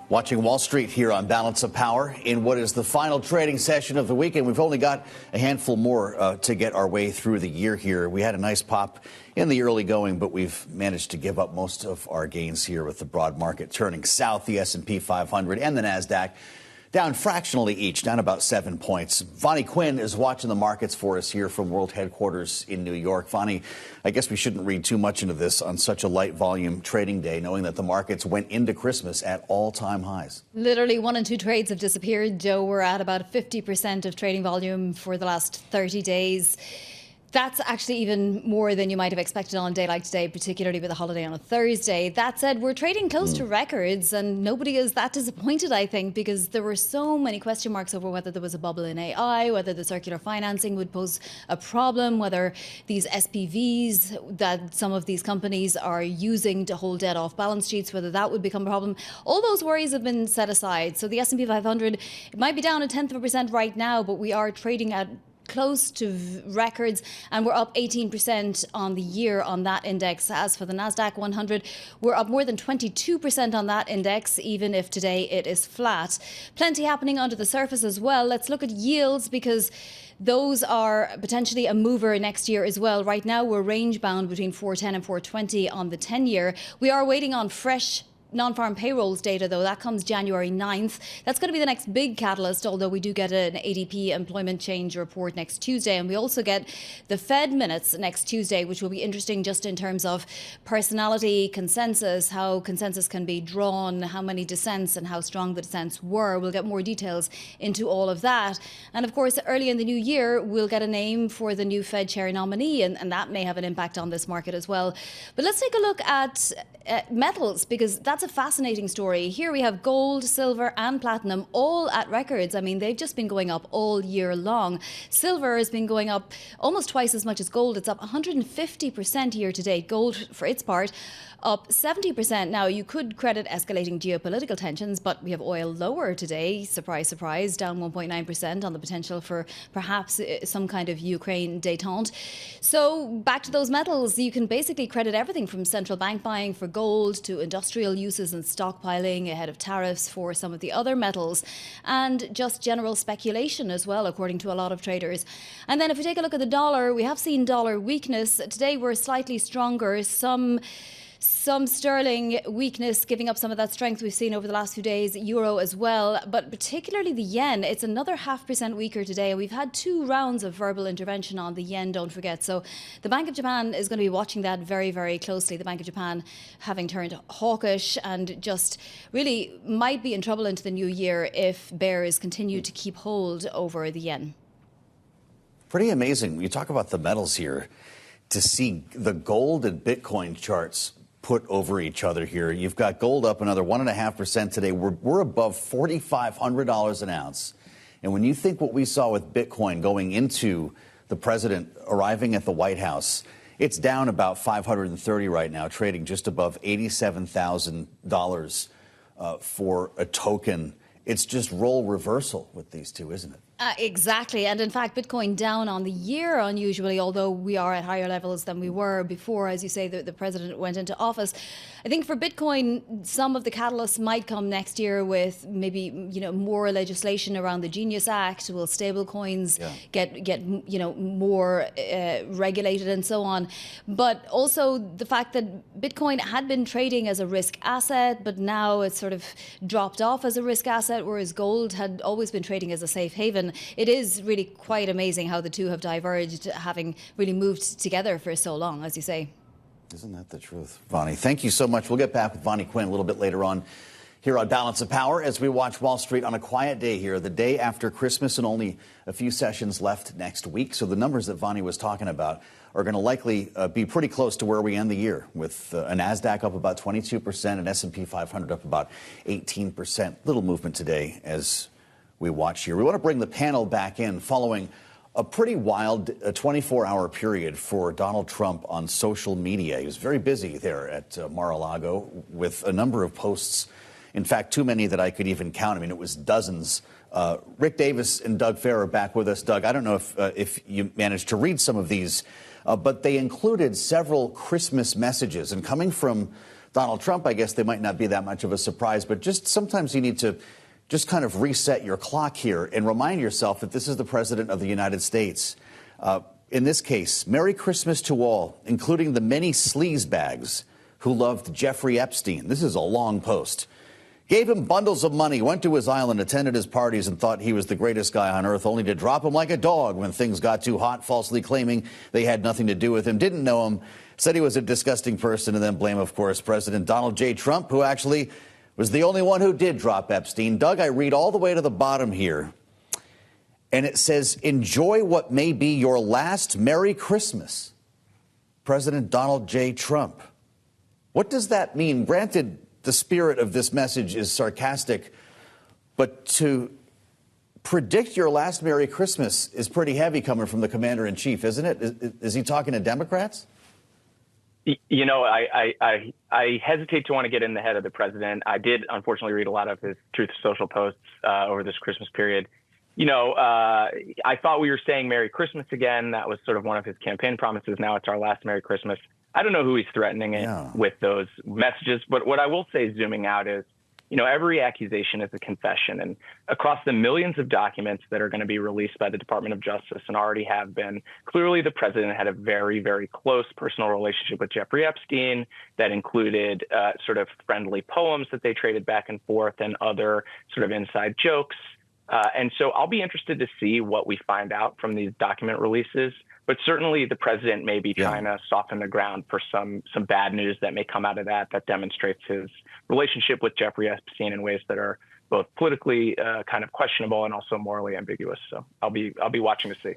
Speaker 2: Watching Wall Street here on Balance of Power in what is the final trading session of the weekend. We've only got a handful more to get our way through the year here. We had a nice pop in the early going, but we've managed to give up most of our gains here with the broad market turning south. The S&P 500 and the NASDAQ down fractionally each, down about 7 points. Vonnie Quinn is watching the markets for us here from World Headquarters in New York. Vonnie, I guess we shouldn't read too much into this on such a light volume trading day, knowing that the markets went into Christmas at all-time highs.
Speaker 8: Literally 1 and 2 trades have disappeared, Joe. We're at about 50% of trading volume for the last 30 days. That's actually even more than you might have expected on a day like today, particularly with a holiday on a Thursday. That said, we're trading close to records, and nobody is that disappointed, I think, because there were so many question marks over whether there was a bubble in AI, whether the circular financing would pose a problem, whether these SPVs that some of these companies are using to hold debt off balance sheets, whether that would become a problem. All those worries have been set aside. So the S&P 500, it might be down 0.1% right now, but we are trading at close to records, and we're up 18% on the year on that index. As for the NASDAQ 100, we're up more than 22% on that index, even if today it is flat. Plenty happening under the surface as well. Let's look at yields, because those are potentially a mover next year as well. Right now, we're range bound between 410 and 420 on the 10-year. We are waiting on fresh non-farm payrolls data, though. That comes January 9th. That's going to be the next big catalyst, although we do get an ADP employment change report next Tuesday. And we also get the Fed minutes next Tuesday, which will be interesting just in terms of personality, consensus, how consensus can be drawn, how many dissents and how strong the dissents were. We'll get more details into all of that. And of course, early in the new year, we'll get a name for the new Fed chair nominee, and that may have an impact on this market as well. But let's take a look at metals, because that that's a fascinating story. Here we have gold, silver and platinum all at records. I mean, they've just been going up all year long. Silver has been going up almost twice as much as gold. It's up 150% year to date. Gold, for its part, up 70%. Now, you could credit escalating geopolitical tensions, but we have oil lower today. Surprise, surprise, down 1.9% on the potential for perhaps some kind of Ukraine détente. So back to those metals, you can basically credit everything from central bank buying for gold to industrial uses and stockpiling ahead of tariffs for some of the other metals, and just general speculation as well, according to a lot of traders. And then if we take a look at the dollar, we have seen dollar weakness. Today we're slightly stronger. Some sterling weakness giving up some of that strength we've seen over the last few days, euro as well, but particularly the yen. It's another 0.5% weaker today. We've had 2 rounds of verbal intervention on the yen, don't forget. So the Bank of Japan is going to be watching that very, very closely. The Bank of Japan having turned hawkish and just really might be in trouble into the new year if bears continue to keep hold over the yen.
Speaker 2: Pretty amazing. You talk about the metals here, to see the gold and Bitcoin charts put over each other here. You've got gold up another 1.5% today. We're above $4,500 an ounce. And when you think what we saw with Bitcoin going into the president arriving at the White House, it's down about 530 right now, trading just above $87,000 for a token. It's just role reversal with these two, isn't it?
Speaker 8: Exactly. And in fact, Bitcoin down on the year unusually, although we are at higher levels than we were before, as you say, the president went into office. I think for Bitcoin, some of the catalysts might come next year with maybe, more legislation around the Genius Act. Will stable coins get more regulated and so on? But also the fact that Bitcoin had been trading as a risk asset, but now it's sort of dropped off as a risk asset, whereas gold had always been trading as a safe haven. It is really quite amazing how the two have diverged, having really moved together for so long, as you say.
Speaker 2: Isn't that the truth, Vonnie? Thank you so much. We'll get back with Vonnie Quinn a little bit later on here on Balance of Power as we watch Wall Street on a quiet day here, the day after Christmas and only a few sessions left next week. So the numbers that Vonnie was talking about are going to likely be pretty close to where we end the year, with a NASDAQ up about 22%, and S&P 500 up about 18%. Little movement today as we watch here. We want to bring the panel back in following a pretty wild 24-hour period for Donald Trump on social media. He was very busy there at Mar-a-Lago with a number of posts. In fact, too many that I could even count. I mean, it was dozens. Rick Davis and Doug Farrar are back with us. Doug, I don't know if you managed to read some of these, but they included several Christmas messages. And coming from Donald Trump, I guess they might not be that much of a surprise, but just sometimes you need to just kind of reset your clock here and remind yourself that this is the President of the United States. In this case, Merry Christmas to all, including the many sleazebags who loved Jeffrey Epstein. This is a long post. Gave him bundles of money, went to his island, attended his parties, and thought he was the greatest guy on earth, only to drop him like a dog when things got too hot, falsely claiming they had nothing to do with him, didn't know him, said he was a disgusting person, and then blame, of course, President Donald J. Trump, who actually was the only one who did drop Epstein. Doug, I read all the way to the bottom here, and it says, enjoy what may be your last Merry Christmas, President Donald J. Trump. What does that mean? Granted, the spirit of this message is sarcastic, but to predict your last Merry Christmas is pretty heavy coming from the commander-in-chief, isn't it? Is he talking to Democrats?
Speaker 12: You know, I hesitate to want to get in the head of the president. I did, unfortunately, read a lot of his Truth Social posts over this Christmas period. You know, I thought we were saying Merry Christmas again. That was sort of one of his campaign promises. Now it's our last Merry Christmas. I don't know who he's threatening with those messages. But what I will say, zooming out, is, you know, every accusation is a confession. And across the millions of documents that are going to be released by the Department of Justice and already have been, clearly the president had a very, very close personal relationship with Jeffrey Epstein that included sort of friendly poems that they traded back and forth and other sort of inside jokes. And so I'll be interested to see what we find out from these document releases. But certainly the president may be trying to soften the ground for some bad news that may come out of that demonstrates his relationship with Jeffrey Epstein in ways that are both politically kind of questionable and also morally ambiguous. So I'll be watching to see.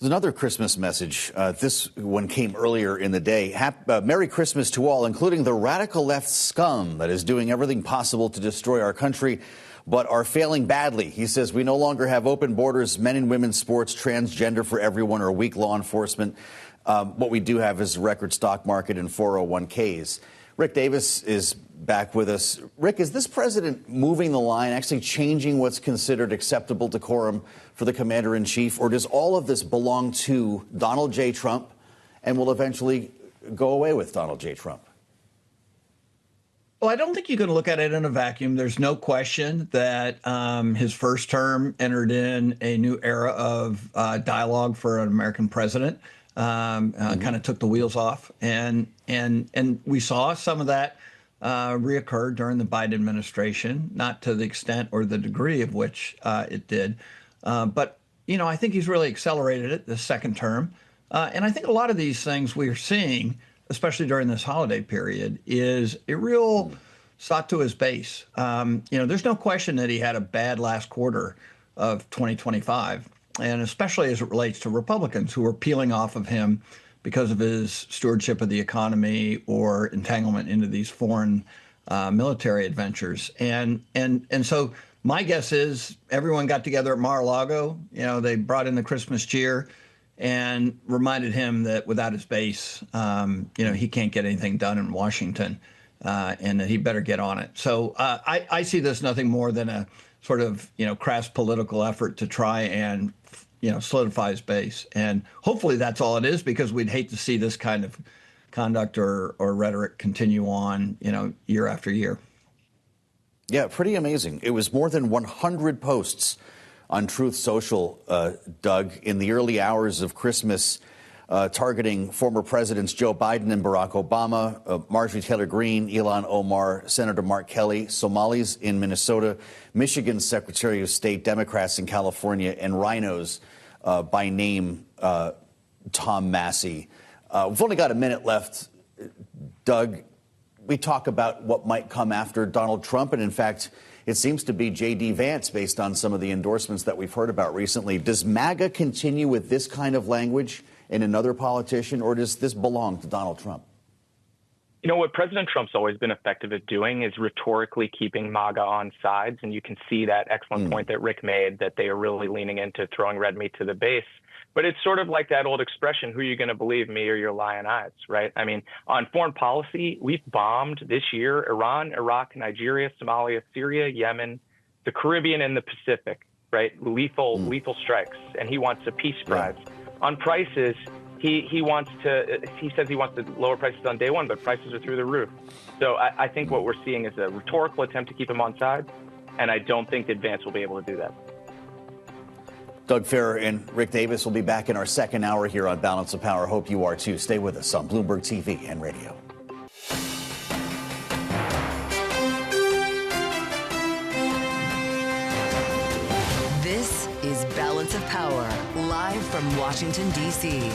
Speaker 2: There's another Christmas message. This one came earlier in the day. Merry Christmas to all, including the radical left scum that is doing everything possible to destroy our country, but are failing badly. He says we no longer have open borders, men and women's sports, transgender for everyone, or weak law enforcement. What we do have is a record stock market and 401ks. Rick Davis is back with us. Rick, is this president moving the line, actually changing what's considered acceptable decorum for the commander-in-chief, or does all of this belong to Donald J. Trump and will eventually go away with Donald J. Trump?
Speaker 11: Well, I don't think you can look at it in a vacuum. There's no question that his first term entered in a new era of dialogue for an American president. Kind of took the wheels off, and we saw some of that reoccur during the Biden administration, not to the extent or the degree of which it did, but I think he's really accelerated it this second term, and I think a lot of these things we are seeing, especially during this holiday period, is a real shot to his base. There's no question that he had a bad last quarter of 2025. And especially as it relates to Republicans who are peeling off of him because of his stewardship of the economy or entanglement into these foreign military adventures. And so my guess is everyone got together at Mar-a-Lago. They brought in the Christmas cheer and reminded him that without his base, he can't get anything done in Washington, and that he better get on it. So I see this nothing more than a sort of, crass political effort to try and, solidify his base. And hopefully that's all it is, because we'd hate to see this kind of conduct or rhetoric continue on, year after year.
Speaker 2: Yeah, pretty amazing. It was more than 100 posts on Truth Social, Doug, in the early hours of Christmas, targeting former presidents Joe Biden and Barack Obama, Marjorie Taylor Greene, Ilhan Omar, Senator Mark Kelly, Somalis in Minnesota, Michigan's Secretary of State, Democrats in California, and rhinos by name Tom Massey. We've only got a minute left. Doug, we talk about what might come after Donald Trump, and in fact, it seems to be J.D. Vance based on some of the endorsements that we've heard about recently. Does MAGA continue with this kind of language in another politician, or does this belong to Donald Trump?
Speaker 12: What President Trump's always been effective at doing is rhetorically keeping MAGA on sides. And you can see that excellent point that Rick made, that they are really leaning into throwing red meat to the base. But it's sort of like that old expression, who are you going to believe, me or your lying eyes, right? I mean, on foreign policy, we've bombed this year Iran, Iraq, Nigeria, Somalia, Syria, Yemen, the Caribbean, and the Pacific, right? Lethal strikes. And he wants a peace prize. Yeah. On prices, he says he wants to lower prices on day one, but prices are through the roof. So I think what we're seeing is a rhetorical attempt to keep him on side, and I don't think that Vance will be able to do that.
Speaker 2: Doug Farrar and Rick Davis will be back in our second hour here on Balance of Power. Hope you are too. Stay with us on Bloomberg TV and radio.
Speaker 13: This is Balance of Power, live from Washington, D.C.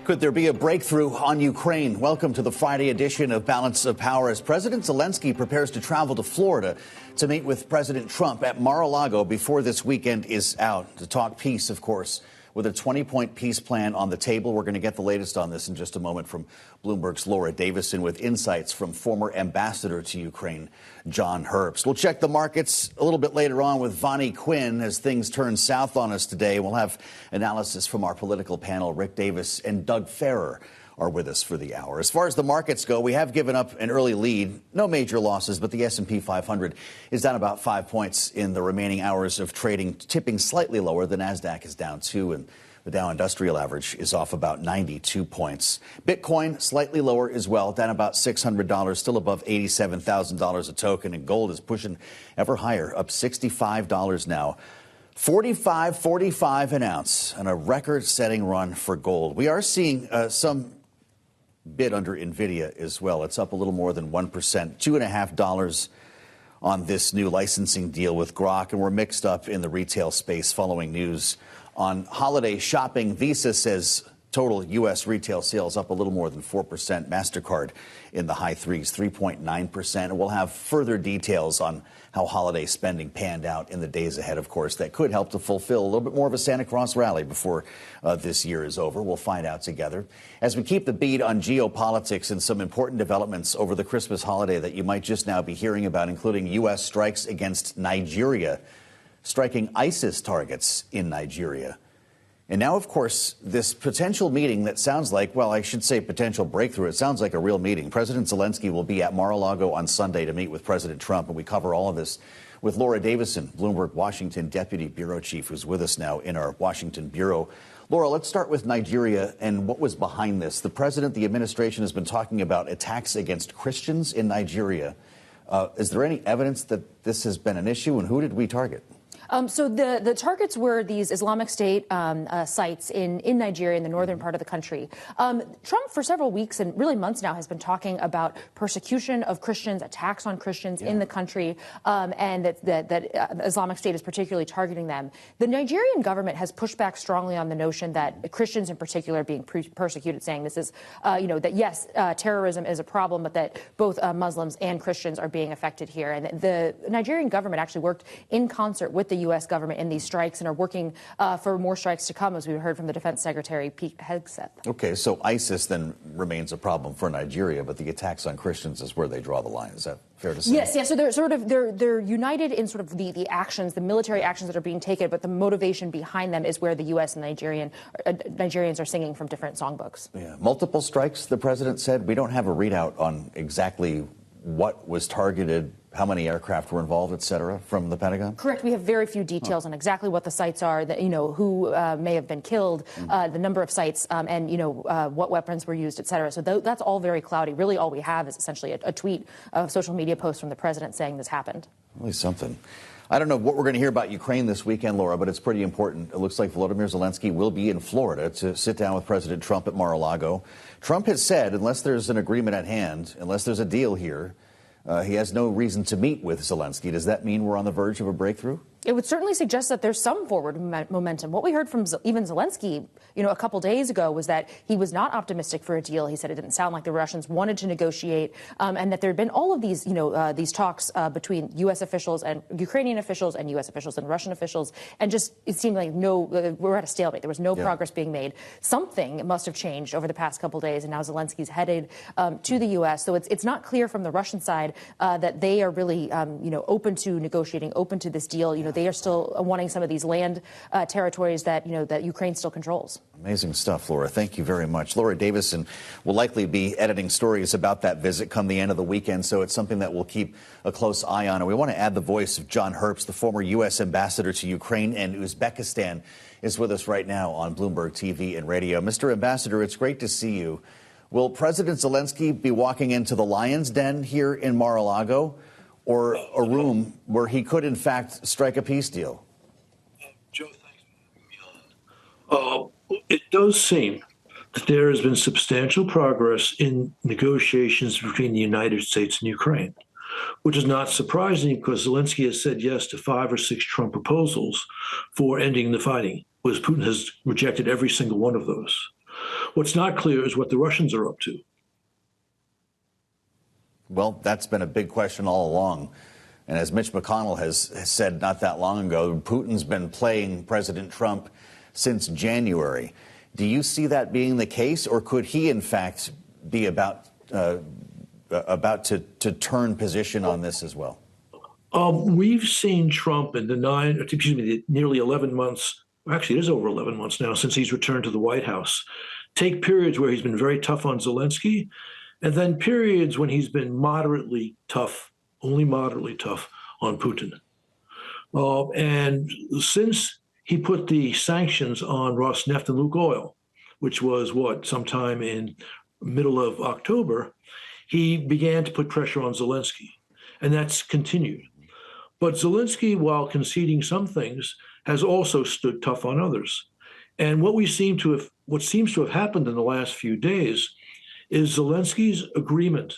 Speaker 2: Could there be a breakthrough on Ukraine? Welcome to the Friday edition of Balance of Power as President Zelenskiy prepares to travel to Florida to meet with President Trump at Mar-a-Lago before this weekend is out to talk peace, of course, with a 20-point peace plan on the table. We're going to get the latest on this in just a moment from Bloomberg's Laura Davison with insights from former ambassador to Ukraine, John Herbst. We'll check the markets a little bit later on with Vonnie Quinn as things turn south on us today. We'll have analysis from our political panel. Rick Davis and Doug Farrar are with us for the hour. As far as the markets go, we have given up an early lead. No major losses, but the S&P 500 is down about 5 points in the remaining hours of trading, tipping slightly lower. The NASDAQ is down 2, and the Dow Industrial Average is off about 92 points. Bitcoin slightly lower as well, down about $600, still above $87,000 a token, and gold is pushing ever higher, up $65 now. $45.45 an ounce, and a record-setting run for gold. We are seeing some bid under NVIDIA as well. It's up a little more than 1%, $2.50 on this new licensing deal with Grok, and we're mixed up in the retail space following news on holiday shopping. Visa says Total U.S. retail sales up a little more than 4%. MasterCard in the high threes, 3.9%. And we'll have further details on how holiday spending panned out in the days ahead, of course, that could help to fulfill a little bit more of a Santa Claus rally before this year is over. We'll find out together. As we keep the beat on geopolitics and some important developments over the Christmas holiday that you might just now be hearing about, including U.S. strikes against Nigeria, striking ISIS targets in Nigeria. And now, of course, this potential meeting that sounds like, well, I should say potential breakthrough. It sounds like a real meeting. President Zelenskiy will be at Mar-a-Lago on Sunday to meet with President Trump. And we cover all of this with Laura Davison, Bloomberg Washington Deputy Bureau Chief, who's with us now in our Washington Bureau. Laura, let's start with Nigeria and what was behind this. The president, the administration has been talking about attacks against Christians in Nigeria. Is there any evidence that this has been an issue, and who did we target?
Speaker 5: So the targets were these Islamic State sites in Nigeria, in the northern part of the country. Trump, for several weeks and really months now, has been talking about persecution of Christians, attacks on Christians in the country, and that Islamic State is particularly targeting them. The Nigerian government has pushed back strongly on the notion that Christians in particular are being persecuted, saying this is, that yes, terrorism is a problem, but that both Muslims and Christians are being affected here. And the Nigerian government actually worked in concert with the U.S. government in these strikes and are working for more strikes to come, as we heard from the Defense Secretary Pete Hegseth. Okay, so ISIS then remains a problem for Nigeria, but the attacks on Christians is where they draw the line. Is that fair to say? Yes. So they're united in sort of the actions, the military actions that are being taken, but the motivation behind them is where the U.S. and Nigerians are singing from different songbooks. Yeah, multiple strikes. The president said we don't have a readout on exactly what was targeted, how many aircraft were involved, et cetera, from the Pentagon? Correct. We have very few details on exactly what the sites are, that, who may have been killed, the number of sites, and, what weapons were used, et cetera. So that's all very cloudy. Really, all we have is essentially a tweet, a social media post from the president saying this happened. Really something. I don't know what we're going to hear about Ukraine this weekend, Laura, but it's pretty important. It looks like Volodymyr Zelenskiy will be in Florida to sit down with President Trump at Mar-a-Lago. Trump has said, unless there's an agreement at hand, unless there's a deal here, he has no reason to meet with Zelenskiy. Does that mean we're on the verge of a breakthrough? It would certainly suggest that there's some forward momentum. What we heard from even Zelenskiy, a couple days ago was that he was not optimistic for a deal. He said it didn't sound like the Russians wanted to negotiate, and that there had been all of these, these talks between U.S. officials and Ukrainian officials and U.S. officials and Russian officials, and just it seemed like we're at a stalemate. There was no progress being made. Something must have changed over the past couple days, and now Zelenskyy's headed to the U.S. So it's not clear from the Russian side that they are really, open to negotiating, open to this deal. They are still wanting some of these land territories that, that Ukraine still controls. Amazing stuff, Laura. Thank you very much. Laura Davison will likely be editing stories about that visit come the end of the weekend, so it's something that we'll keep a close eye on. And we want to add the voice of John Herbst, the former U.S. ambassador to Ukraine and Uzbekistan, is with us right now on Bloomberg TV and radio. Mr. Ambassador, it's great to see you. Will President Zelenskiy be walking into the Lion's Den here in Mar-a-Lago, or a room where he could, in fact, strike a peace deal?
Speaker 14: Joe, thanks for having me on. It does seem that there has been substantial progress in negotiations between the United States and Ukraine, which is not surprising because Zelensky has said yes to 5 or 6 Trump proposals for ending the fighting, whereas Putin has rejected every single one of those. What's not clear is what the Russians are up to.
Speaker 2: Well, that's been a big question all along. And as Mitch McConnell has said not that long ago, Putin's been playing President Trump since January. Do you see that being the case, or could he, in fact, be about to turn position on this as well?
Speaker 14: We've seen Trump in the nearly 11 months, actually it is over 11 months now since he's returned to the White House, take periods where he's been very tough on Zelensky, and then periods when he's been moderately tough, only moderately tough on Putin. And since he put the sanctions on Rosneft and Lukoil, which was sometime in middle of October, he began to put pressure on Zelensky, and that's continued. But Zelensky, while conceding some things, has also stood tough on others. And what seems to have happened in the last few days is Zelensky's agreement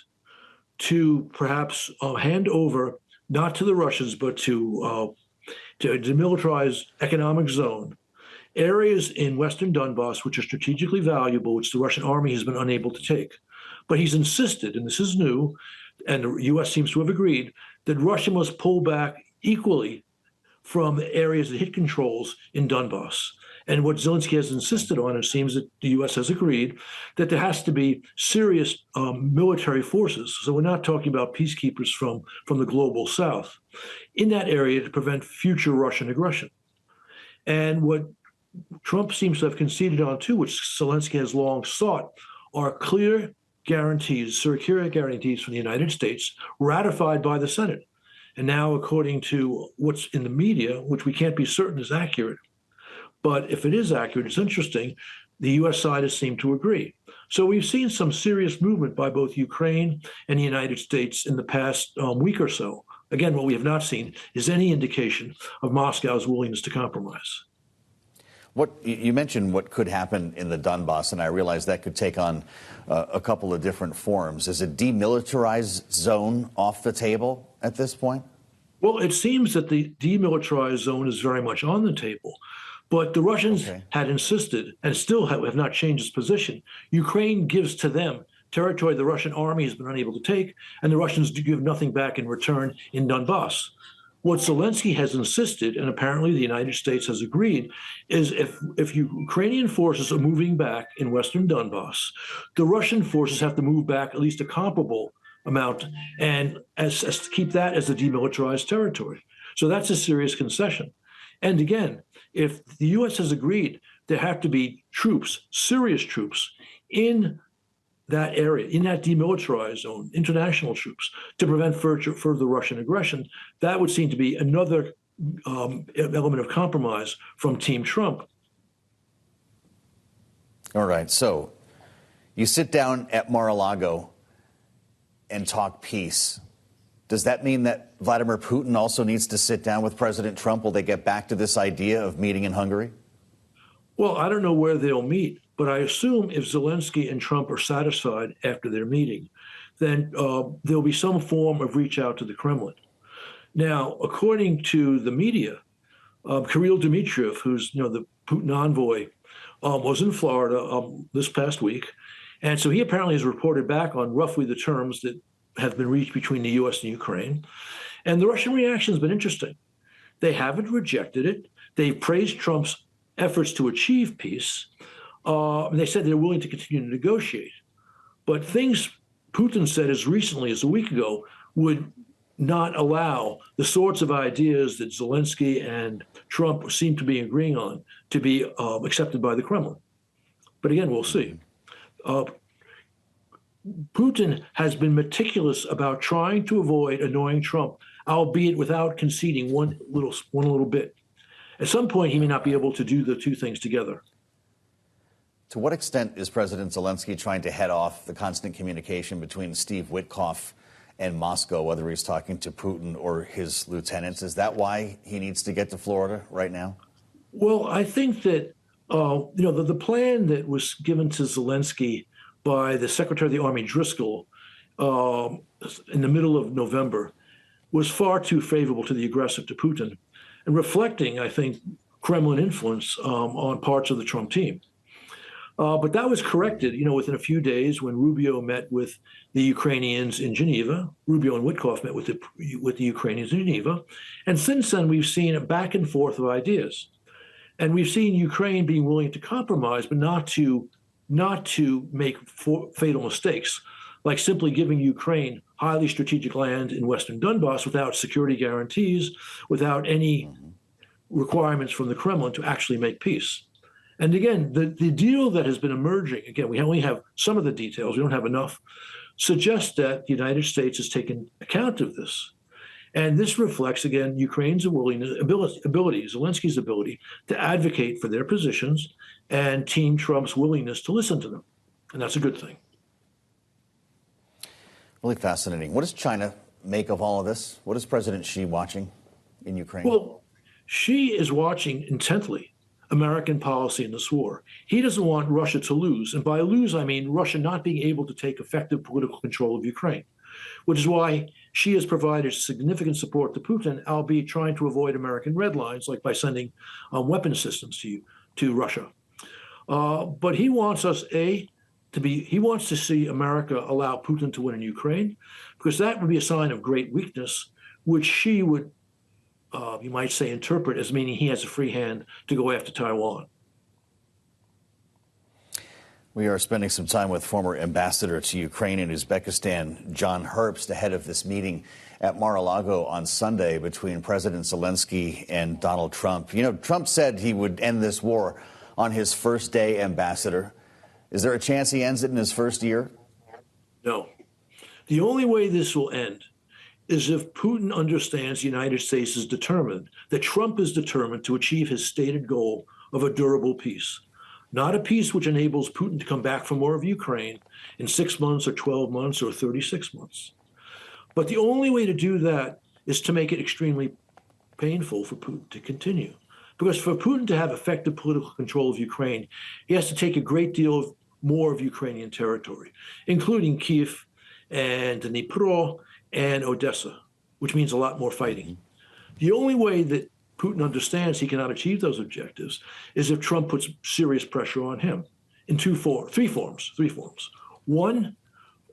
Speaker 14: to perhaps hand over, not to the Russians, but to demilitarized economic zone areas in western Donbass which are strategically valuable, which the Russian army has been unable to take. But he's insisted, and this is new, and the U.S. seems to have agreed, that Russia must pull back equally from the areas that it controls in Donbass. And what Zelensky has insisted on, it seems that the U.S. has agreed, that there has to be serious military forces. So we're not talking about peacekeepers from the global south in that area to prevent future Russian aggression. And what Trump seems to have conceded on, too, which Zelensky has long sought, are clear guarantees, security guarantees from the United States ratified by the Senate. And now, according to what's in the media, which we can't be certain is accurate, but if it is accurate, it's interesting, the U.S. side has seemed to agree. So we've seen some serious movement by both Ukraine and the United States in the past week or so. Again, what we have not seen is any indication of Moscow's willingness to compromise.
Speaker 2: What you mentioned what could happen in the Donbass, and I realize that could take on a couple of different forms. Is a demilitarized zone off the table at this point?
Speaker 14: Well, it seems that the demilitarized zone is very much on the table. But the Russians had insisted, and still have not changed its position. Ukraine gives to them territory the Russian army has been unable to take, and the Russians do give nothing back in return in Donbass. What Zelensky has insisted, and apparently the United States has agreed, is if Ukrainian forces are moving back in western Donbass, the Russian forces have to move back at least a comparable amount, and as to keep that as a demilitarized territory. So that's a serious concession. And again, if the U.S. has agreed there have to be troops, serious troops, in that area, in that demilitarized zone, international troops, to prevent further Russian aggression, that would seem to be another element of compromise from Team Trump.
Speaker 2: All right, so you sit down at Mar-a-Lago and talk peace. Does that mean that Vladimir Putin also needs to sit down with President Trump? Will they get back to this idea of meeting in Hungary?
Speaker 14: Well, I don't know where they'll meet, but I assume if Zelensky and Trump are satisfied after their meeting, then there'll be some form of reach out to the Kremlin. Now, according to the media, Kirill Dmitriev, who's the Putin envoy, was in Florida this past week. And so he apparently has reported back on roughly the terms that have been reached between the U.S. and Ukraine. And the Russian reaction has been interesting. They haven't rejected it. They've praised Trump's efforts to achieve peace. They said they're willing to continue to negotiate. But things Putin said as recently as a week ago would not allow the sorts of ideas that Zelensky and Trump seem to be agreeing on to be accepted by the Kremlin. But again, we'll see. Putin has been meticulous about trying to avoid annoying Trump, albeit without conceding one little bit. At some point, he may not be able to do the two things together.
Speaker 2: To what extent is President Zelensky trying to head off the constant communication between Steve Witkoff and Moscow, whether he's talking to Putin or his lieutenants? Is that why he needs to get to Florida right now?
Speaker 14: Well, I think that the plan that was given to Zelensky by the Secretary of the Army Driscoll in the middle of November was far too favorable to the aggressor, to Putin, and reflecting, I think, Kremlin influence on parts of the Trump team. But that was corrected, within a few days when Rubio met with the Ukrainians in Geneva. Rubio and Witkoff met with the Ukrainians in Geneva. And since then, we've seen a back and forth of ideas. And we've seen Ukraine being willing to compromise, but not to make fatal mistakes, like simply giving Ukraine highly strategic land in western Donbass without security guarantees, without any requirements from the Kremlin to actually make peace. And again, the deal that has been emerging, again, we only have some of the details, we don't have enough, suggests that the United States has taken account of this. And this reflects, again, Ukraine's ability, Zelensky's ability to advocate for their positions and Team Trump's willingness to listen to them. And that's a good thing.
Speaker 2: Really fascinating. What does China make of all of this? What is President Xi watching in Ukraine?
Speaker 14: Well, Xi is watching intently American policy in this war. He doesn't want Russia to lose. And by lose, I mean Russia not being able to take effective political control of Ukraine, which is why Xi has provided significant support to Putin, albeit trying to avoid American red lines, like by sending weapon systems to Russia. But he wants us, he wants to see America allow Putin to win in Ukraine, because that would be a sign of great weakness, which she would, you might say, interpret as meaning he has a free hand to go after Taiwan.
Speaker 2: We are spending some time with former ambassador to Ukraine and Uzbekistan, John Herbst, ahead of this meeting at Mar-a-Lago on Sunday between President Zelenskiy and Donald Trump. You know, Trump said he would end this war on his first day, Ambassador. Is there a chance he ends it in his first year?
Speaker 14: No. The only way this will end is if Putin understands the United States is determined, that Trump is determined to achieve his stated goal of a durable peace. Not a peace which enables Putin to come back from war of Ukraine in 6 months or 12 months or 36 months. But the only way to do that is to make it extremely painful for Putin to continue. Because for Putin to have effective political control of Ukraine, he has to take a great deal more of Ukrainian territory, including Kyiv and Dnipro and Odessa, which means a lot more fighting. The only way that Putin understands he cannot achieve those objectives is if Trump puts serious pressure on him in three forms. One,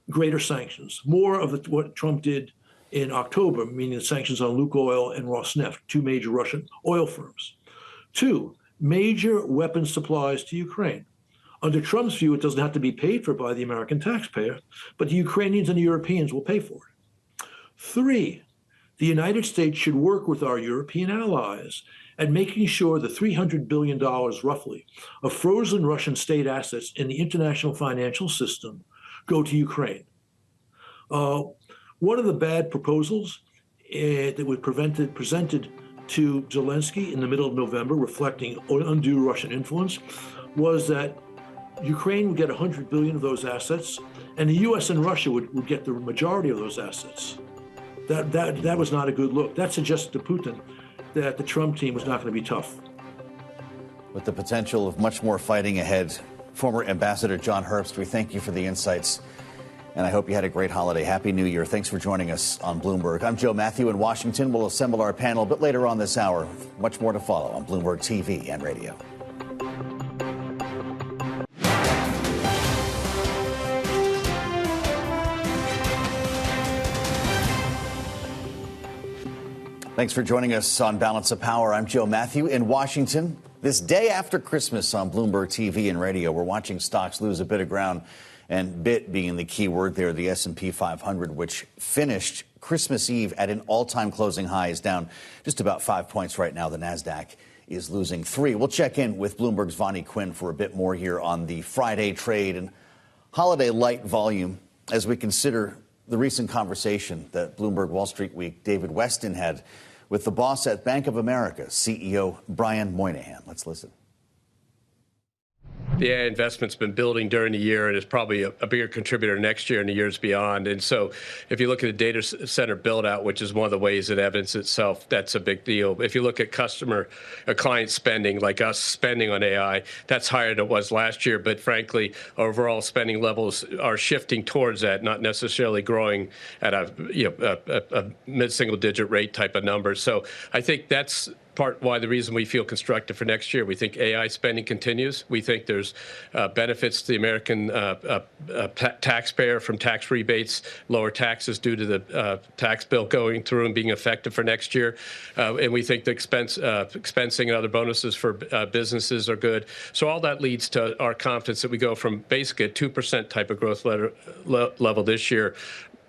Speaker 14: greater sanctions, more of what Trump did in October, meaning the sanctions on Lukoil and Rosneft, two major Russian oil firms. Two, major weapons supplies to Ukraine. Under Trump's view, it doesn't have to be paid for by the American taxpayer, but the Ukrainians and the Europeans will pay for it. Three, the United States should work with our European allies at making sure the $300 billion, roughly, of frozen Russian state assets in the international financial system go to Ukraine. One of the bad proposals that was presented to Zelenskiy in the middle of November, reflecting undue Russian influence, was that Ukraine would get $100 billion of those assets, and the U.S. and Russia would get the majority of those assets. That was not a good look. That suggested to Putin that the Trump team was not going to be tough.
Speaker 2: With the potential of much more fighting ahead, former Ambassador John Herbst, we thank you for the insights, and I hope you had a great holiday. Happy New Year. Thanks for joining us on Bloomberg. I'm Joe Matthew in Washington. We'll assemble our panel a bit later on this hour. Much more to follow on Bloomberg TV and radio. Thanks for joining us on Balance of Power. I'm Joe Matthew in Washington. This day after Christmas on Bloomberg TV and radio, we're watching stocks lose a bit of ground, and bit being the key word there. The S&P 500, which finished Christmas Eve at an all-time closing high, is down just about 5 points right now. The Nasdaq is losing 3. We'll check in with Bloomberg's Vonnie Quinn for a bit more here on the Friday trade and holiday light volume as we consider the recent conversation that Bloomberg Wall Street Week David Weston had with the boss at Bank of America, CEO Brian Moynihan. Let's listen.
Speaker 15: The AI investment's been building during the year and is probably a bigger contributor next year and the years beyond. And so if you look at the data center build out, which is one of the ways it evidences itself, that's a big deal. If you look at client spending, like us spending on AI, that's higher than it was last year. But frankly, overall spending levels are shifting towards that, not necessarily growing at a mid-single digit rate type of number. So I think that's why the reason we feel constructive for next year. We think AI spending continues. We think there's benefits to the American taxpayer from tax rebates, lower taxes due to the tax bill going through and being effective for next year. And we think the expensing and other bonuses for businesses are good. So all that leads to our confidence that we go from basically a 2% type of growth level this year,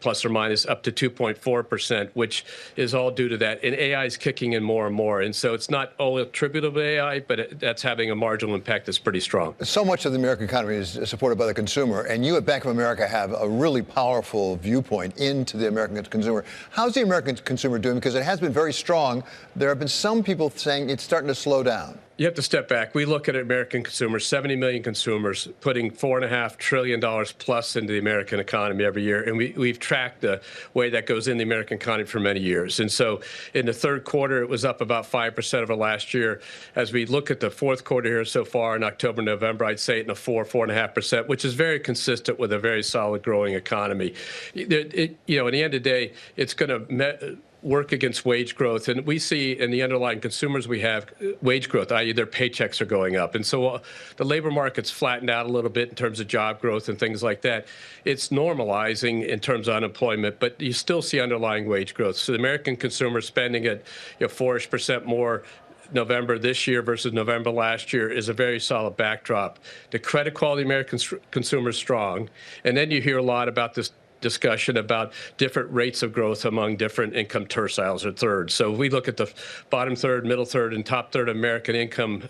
Speaker 15: plus or minus up to 2.4%, which is all due to that. And AI is kicking in more and more. And so it's not all attributable to AI, but that's having a marginal impact that's pretty strong.
Speaker 16: So much of the American economy is supported by the consumer. And you at Bank of America have a really powerful viewpoint into the American consumer. How's the American consumer doing? Because it has been very strong. There have been some people saying it's starting to slow down.
Speaker 15: You have to step back. We look at American consumers, 70 million consumers, putting $4.5 trillion plus into the American economy every year. And we've tracked the way that goes in the American economy for many years. And so in the third quarter, it was up about 5% over last year. As we look at the fourth quarter here so far in October, November, I'd say it in a 4.5%, which is very consistent with a very solid growing economy. At the end of the day, it's going to work against wage growth. And we see in the underlying consumers we have wage growth, i.e. their paychecks are going up. And so the labor market's flattened out a little bit in terms of job growth and things like that. It's normalizing in terms of unemployment, but you still see underlying wage growth. So the American consumer spending at 4% more November this year versus November last year is a very solid backdrop. The credit quality of the American consumer is strong. And then you hear a lot about this discussion about different rates of growth among different income terciles or thirds. So if we look at the bottom third, middle third, and top third of American income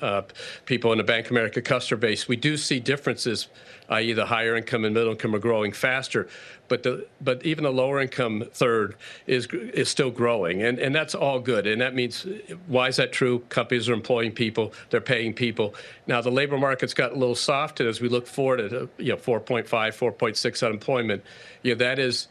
Speaker 15: people in the Bank of America customer base, we do see differences, i.e. the higher income and middle income are growing faster. But even the lower income third is still growing, and that's all good. And that means, why is that true? Companies are employing people, they're paying people. Now the labor market's got a little soft, and as we look forward at 4.5, 4.6 unemployment, that is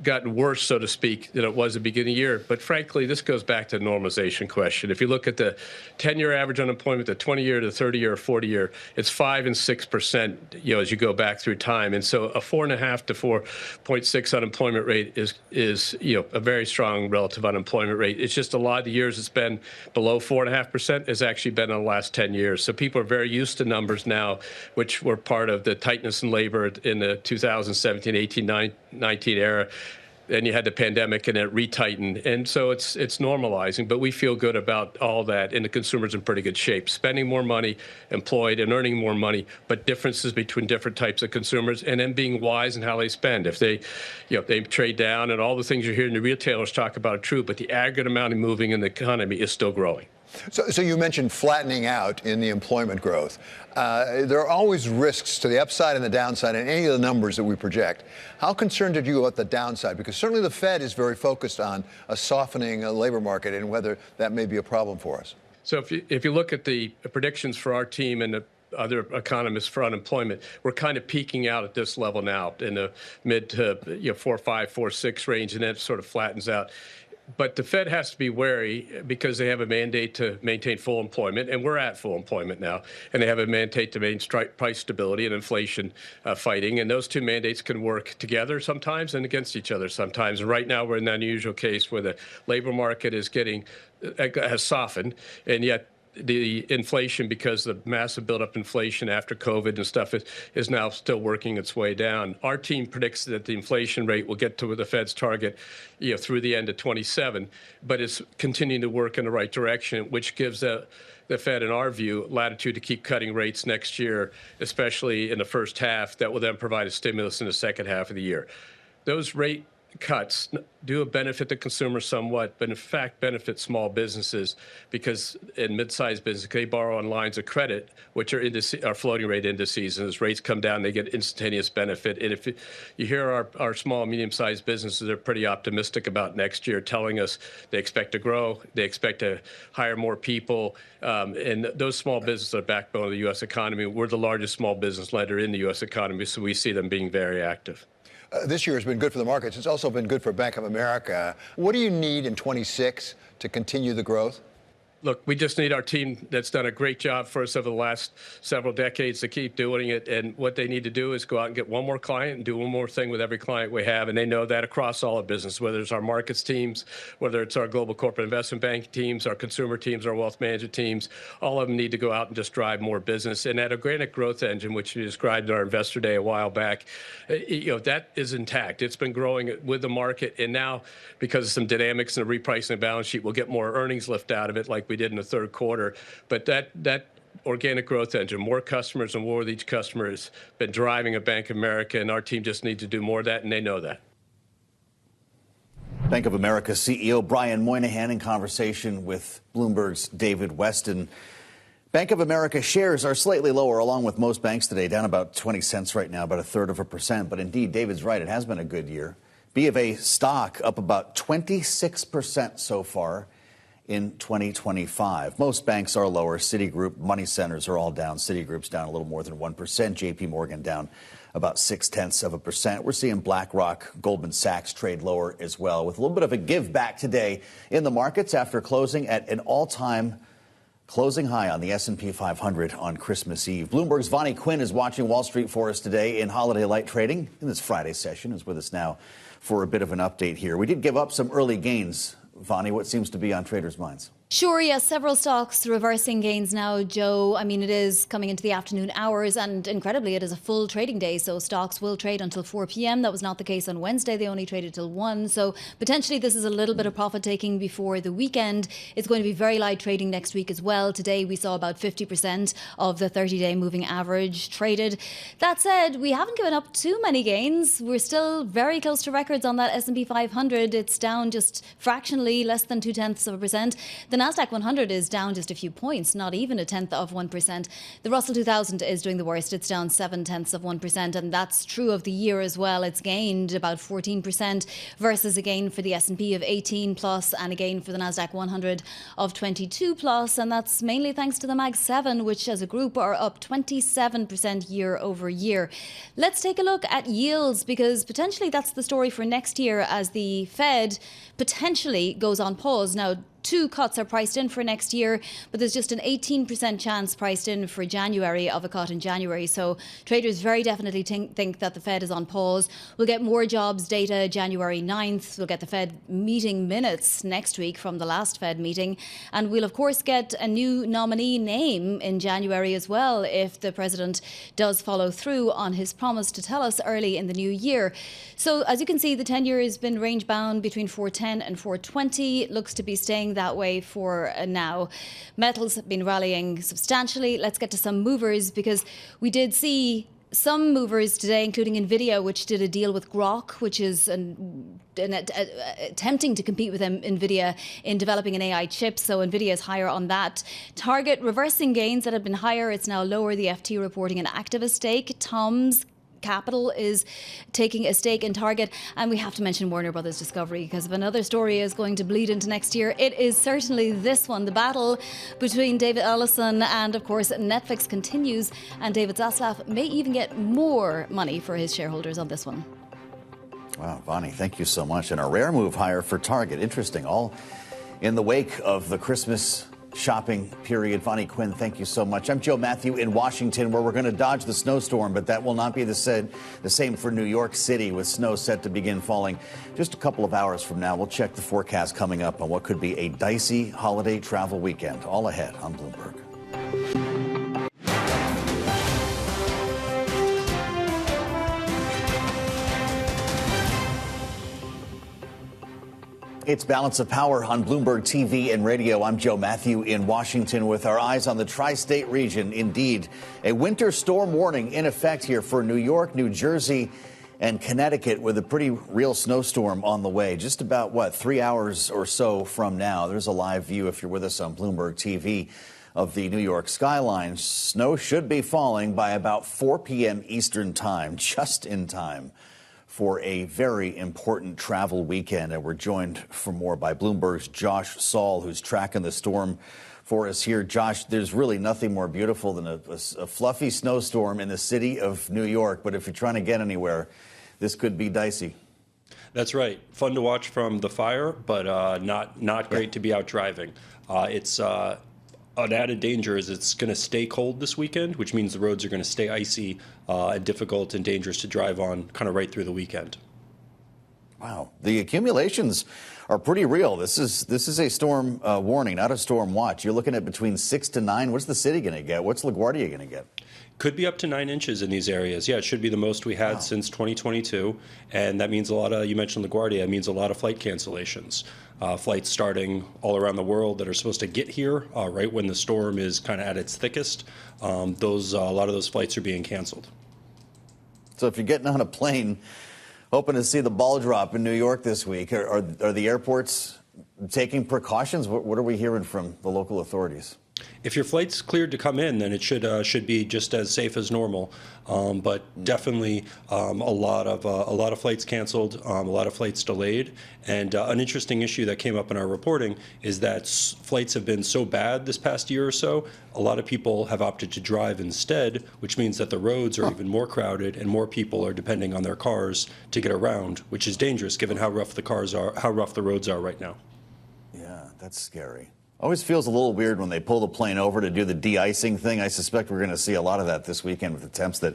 Speaker 15: gotten worse, so to speak, than it was at the beginning of the year. But frankly, this goes back to the normalization question. If you look at the 10-year average unemployment, the 20-year, the 30-year, or 40-year, it's 5 and 6%, as you go back through time. And so a 4.5 to 4.6 unemployment rate is a very strong relative unemployment rate. It's just a lot of the years it's been below 4.5% has actually been in the last 10 years. So people are very used to numbers now, which were part of the tightness in labor in the 2017, 18, 19 era. Then you had the pandemic and it retightened. And so it's normalizing, but we feel good about all that, and the consumer's in pretty good shape, spending more money, employed, and earning more money, but differences between different types of consumers, and then being wise in how they spend. If they, they trade down, and all the things you're hearing the retailers talk about are true, but the aggregate amount of moving in the economy is still growing.
Speaker 16: So you mentioned flattening out in the employment growth. There are always risks to the upside and the downside in any of the numbers that we project. How concerned are you about the downside? Because certainly the Fed is very focused on a softening labor market and whether that may be a problem for us.
Speaker 15: So if you look at the predictions for our team and the other economists for unemployment, we're kind of peaking out at this level now in the mid to 4.5, 4.6 range, and then it sort of flattens out. But the Fed has to be wary because they have a mandate to maintain full employment, and we're at full employment now. And they have a mandate to maintain price stability and inflation fighting. And those two mandates can work together sometimes and against each other sometimes. And right now we're in an unusual case where the labor market has softened, and yet the inflation, because the massive buildup inflation after COVID and stuff is now still working its way down. Our team predicts that the inflation rate will get to the Fed's target, through the end of 27, but it's continuing to work in the right direction, which gives the Fed, in our view, latitude to keep cutting rates next year, especially in the first half. That will then provide a stimulus in the second half of the year. Those rate cuts do benefit the consumer somewhat, but in fact benefit small businesses, because in mid-sized business, they borrow on lines of credit, which are floating rate indices, and as rates come down, they get instantaneous benefit. And if you hear our small and medium-sized businesses are pretty optimistic about next year, telling us they expect to grow, they expect to hire more people, and those small businesses are the backbone of the U.S. economy. We're the largest small business lender in the U.S. economy, so we see them being very active.
Speaker 16: This year has been good for the markets. It's also been good for Bank of America. What do you need in 26 to continue the growth?
Speaker 15: Look, we just need our team that's done a great job for us over the last several decades to keep doing it. And what they need to do is go out and get one more client and do one more thing with every client we have. And they know that across all of business, whether it's our markets teams, whether it's our global corporate investment bank teams, our consumer teams, our wealth management teams, all of them need to go out and just drive more business. And that organic growth engine, which you described in our Investor Day a while back, that is intact. It's been growing with the market. And now, because of some dynamics in the repricing of the balance sheet, we'll get more earnings lift out of it like we did in the third quarter. But that organic growth engine, more customers and more with each customer, has been driving a Bank of America, and our team just needs to do more of that, and they know that.
Speaker 2: Bank of America CEO Brian Moynihan in conversation with Bloomberg's David Weston. Bank of America shares are slightly lower, along with most banks today, down about 20 cents right now, about 1/3%. But indeed, David's right. It has been a good year. B of A stock up about 26% so far in 2025. Most banks are lower. Citigroup, money centers are all down. Citigroup's down a little more than 1%. JP Morgan down about 0.6%. We're seeing BlackRock, Goldman Sachs trade lower as well, with a little bit of a give back today in the markets after closing at an all-time closing high on the S&P 500 on Christmas Eve. Bloomberg's Vonnie Quinn is watching Wall Street for us today in holiday light trading. In this Friday session is with us now for a bit of an update here. We did give up some early gains. Vonnie, what seems to be on traders' minds?
Speaker 8: Sure, yes, several stocks reversing gains now, Joe. I mean, it is coming into the afternoon hours, and incredibly, it is a full trading day, so stocks will trade until 4 p.m. That was not the case on Wednesday. They only traded till 1. So potentially this is a little bit of profit taking before the weekend. It's going to be very light trading next week as well. Today we saw about 50% of the 30-day moving average traded. That said, we haven't given up too many gains. We're still very close to records on that S&P 500. It's down just fractionally, less than 0.2%. The Nasdaq 100 is down just a few points, not even 0.1%. The Russell 2000 is doing the worst. It's down 0.7%, and that's true of the year as well. It's gained about 14% versus a gain for the S&P of 18 plus and a gain for the Nasdaq 100 of 22 plus, and that's mainly thanks to the Mag 7, which as a group are up 27% year over year. Let's take a look at yields, because potentially that's the story for next year as the Fed potentially goes on pause. Now, 2 cuts are priced in for next year, but there's just an 18% chance priced in for January of a cut in January. So traders very definitely think that the Fed is on pause. We'll get more jobs data January 9th. We'll get the Fed meeting minutes next week from the last Fed meeting. And we'll, of course, get a new nominee name in January as well if the president does follow through on his promise to tell us early in the new year. So as you can see, the 10-year has been range bound between 410 and 420. It looks to be staying that way for now. Metals have been rallying substantially. Let's get to some movers, because we did see some movers today, including Nvidia, which did a deal with Grok, which is attempting to compete with Nvidia in developing an AI chip. So Nvidia is higher on that. Target reversing gains that had been higher. It's now lower. The FT reporting an activist stake. Tom's Capital is taking a stake in Target, and we have to mention Warner Brothers Discovery, because if another story is going to bleed into next year, it is certainly this one. The battle between David Ellison and, of course, Netflix continues, and David Zaslav may even get more money for his shareholders on this one.
Speaker 2: Wow, Vonnie, thank you so much. And a rare move higher for Target. Interesting. All in the wake of the Christmas shopping period. Vonnie Quinn, thank you so much. I'm Joe Matthew in Washington, where we're going to dodge the snowstorm, but that will not be the same for New York City, with snow set to begin falling just a couple of hours from now. We'll check the forecast coming up on what could be a dicey holiday travel weekend. All ahead on Bloomberg. It's Balance of Power on Bloomberg TV and radio. I'm Joe Matthew in Washington, with our eyes on the tri-state region. Indeed, a winter storm warning in effect here for New York, New Jersey, and Connecticut, with a pretty real snowstorm on the way. Just about, 3 hours or so from now. There's a live view, if you're with us on Bloomberg TV, of the New York skyline. Snow should be falling by about 4 p.m. Eastern time, just in time for a very important travel weekend. And we're joined for more by Bloomberg's Josh Saul, who's tracking the storm for us here. Josh, there's really nothing more beautiful than a fluffy snowstorm in the city of New York. But if you're trying to get anywhere, this could be dicey.
Speaker 10: That's right. Fun to watch from the fire, but not great to be out driving. It's an added danger is it's going to stay cold this weekend, which means the roads are going to stay icy and difficult and dangerous to drive on kind of right through the weekend.
Speaker 2: Wow. The accumulations are pretty real. This is a storm warning, not a storm watch. You're looking at between 6 to 9. What's the city going to get? What's LaGuardia going to get?
Speaker 10: Could be up to 9 inches in these areas. Yeah, it should be the most we had since 2022. And that means a lot of, you mentioned LaGuardia, it means a lot of flight cancellations. Flights starting all around the world that are supposed to get here right when the storm is kind of at its thickest. A lot of those flights are being canceled.
Speaker 2: So if you're getting on a plane, hoping to see the ball drop in New York this week, are the airports taking precautions? What are we hearing from the local authorities?
Speaker 10: If your flight's cleared to come in, then it should be just as safe as normal. But definitely a lot of flights canceled, a lot of flights delayed. And an interesting issue that came up in our reporting is that flights have been so bad this past year or so, a lot of people have opted to drive instead, which means that the roads are even more crowded and more people are depending on their cars to get around, which is dangerous given how rough the roads are right now.
Speaker 2: Yeah, that's scary. Always feels a little weird when they pull the plane over to do the de-icing thing. I suspect we're going to see a lot of that this weekend with attempts that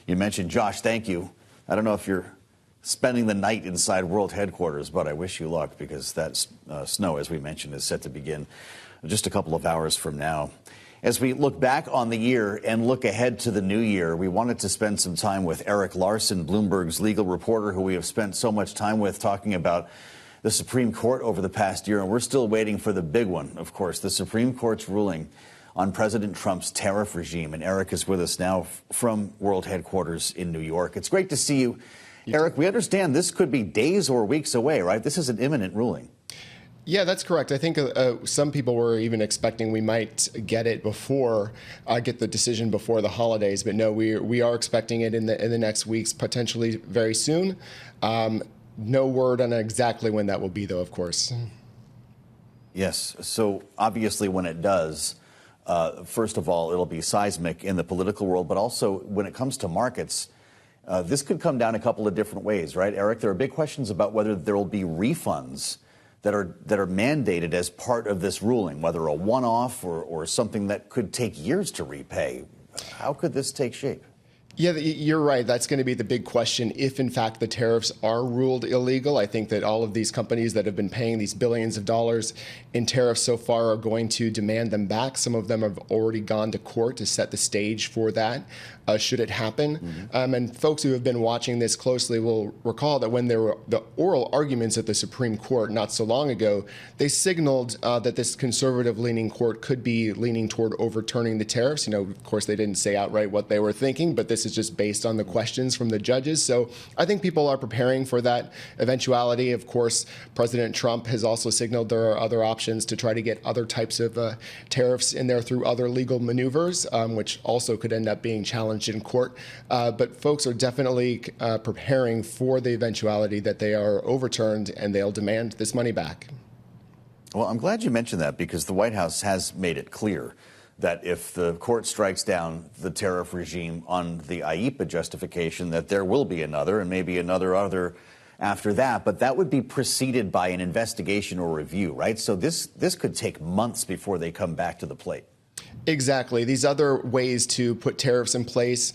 Speaker 2: you mentioned. Josh, thank you. I don't know if you're spending the night inside World Headquarters, but I wish you luck because that snow, as we mentioned, is set to begin just a couple of hours from now. As we look back on the year and look ahead to the new year, we wanted to spend some time with Erik Larson, Bloomberg's legal reporter, who we have spent so much time with talking about the Supreme Court over the past year. And we're still waiting for the big one, of course, the Supreme Court's ruling on President Trump's tariff regime. And Erik is with us now from World Headquarters in New York. It's great to see you. Erik, we understand this could be days or weeks away, right? This is an imminent ruling.
Speaker 17: Yeah, that's correct. I think some people were even expecting we might get it before, get the decision before the holidays. But no, we are expecting it in the next weeks, potentially very soon. No word on exactly when that will be, though, of course.
Speaker 2: Yes. So obviously when it does, first of all, it'll be seismic in the political world. But also when it comes to markets, this could come down a couple of different ways, right, Erik? There are big questions about whether there will be refunds that are mandated as part of this ruling, whether a one-off or something that could take years to repay. How could this take shape?
Speaker 17: Yeah, you're right. That's going to be the big question. If, in fact, the tariffs are ruled illegal, I think that all of these companies that have been paying these billions of dollars in tariffs so far are going to demand them back. Some of them have already gone to court to set the stage for that, should it happen. And folks who have been watching this closely will recall that when there were the oral arguments at the Supreme Court not so long ago, they signaled that this conservative-leaning court could be leaning toward overturning the tariffs. Of course, they didn't say outright what they were thinking, but this is just based on the questions from the judges. So I think people are preparing for that eventuality. Of course, President Trump has also signaled there are other options to try to get other types of tariffs in there through other legal maneuvers, which also could end up being challenged in court. But folks are definitely preparing for the eventuality that they are overturned and they'll demand this money back.
Speaker 2: Well, I'm glad you mentioned that because the White House has made it clear that if the court strikes down the tariff regime on the IEEPA justification, that there will be another and maybe another after that. But that would be preceded by an investigation or review, right? So this could take months before they come back to the plate.
Speaker 17: Exactly. These other ways to put tariffs in place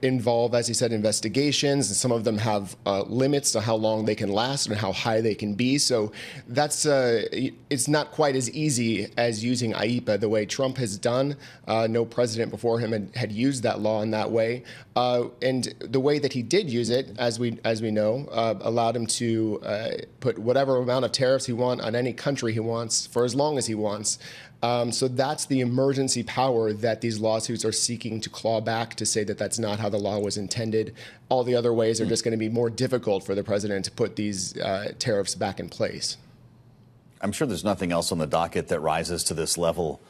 Speaker 17: involve, as you said, investigations. And some of them have limits to how long they can last and how high they can be. So that's it's not quite as easy as using IEEPA the way Trump has done. No president before him had used that law in that way. And the way that he did use it, as we know, allowed him to put whatever amount of tariffs he wants on any country he wants for as long as he wants. So that's the emergency power that these lawsuits are seeking to claw back, to say that that's not how the law was intended. All the other ways are just going to be more difficult for the president to put these tariffs back in place.
Speaker 2: I'm sure there's nothing else on the docket that rises to this level,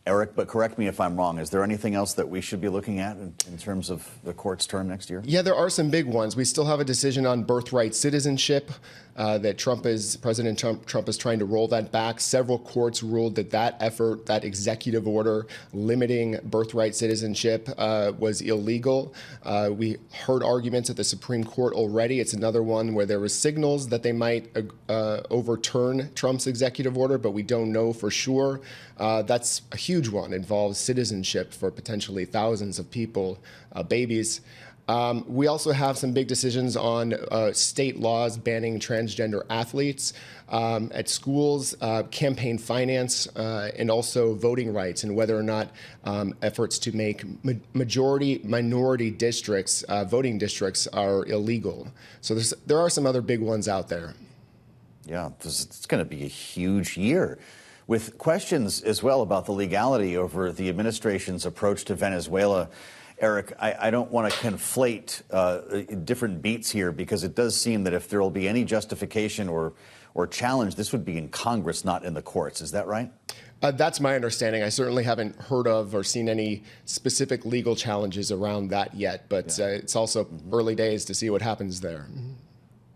Speaker 2: Erik, but correct me if I'm wrong. Is there anything else that we should be looking at in terms of the court's term next year?
Speaker 17: Yeah, there are some big ones. We still have a decision on birthright citizenship that President Trump is trying to roll that back. Several courts ruled that effort, that executive order limiting birthright citizenship was illegal. We heard arguments at the Supreme Court already. It's another one where there were signals that they might overturn Trump's executive order, but we don't know for sure. That's a huge one. It involves citizenship for potentially thousands of people, babies. We also have some big decisions on state laws banning transgender athletes at schools, campaign finance, and also voting rights, and whether or not efforts to make minority districts, voting districts, are illegal. So there are some other big ones out there.
Speaker 2: Yeah, it's going to be a huge year, with questions as well about the legality over the administration's approach to Venezuela. Erik, I don't want to conflate different beats here, because it does seem that if there will be any justification or challenge, this would be in Congress, not in the courts. Is that right?
Speaker 17: That's my understanding. I certainly haven't heard of or seen any specific legal challenges around that yet, but it's also early days to see what happens there.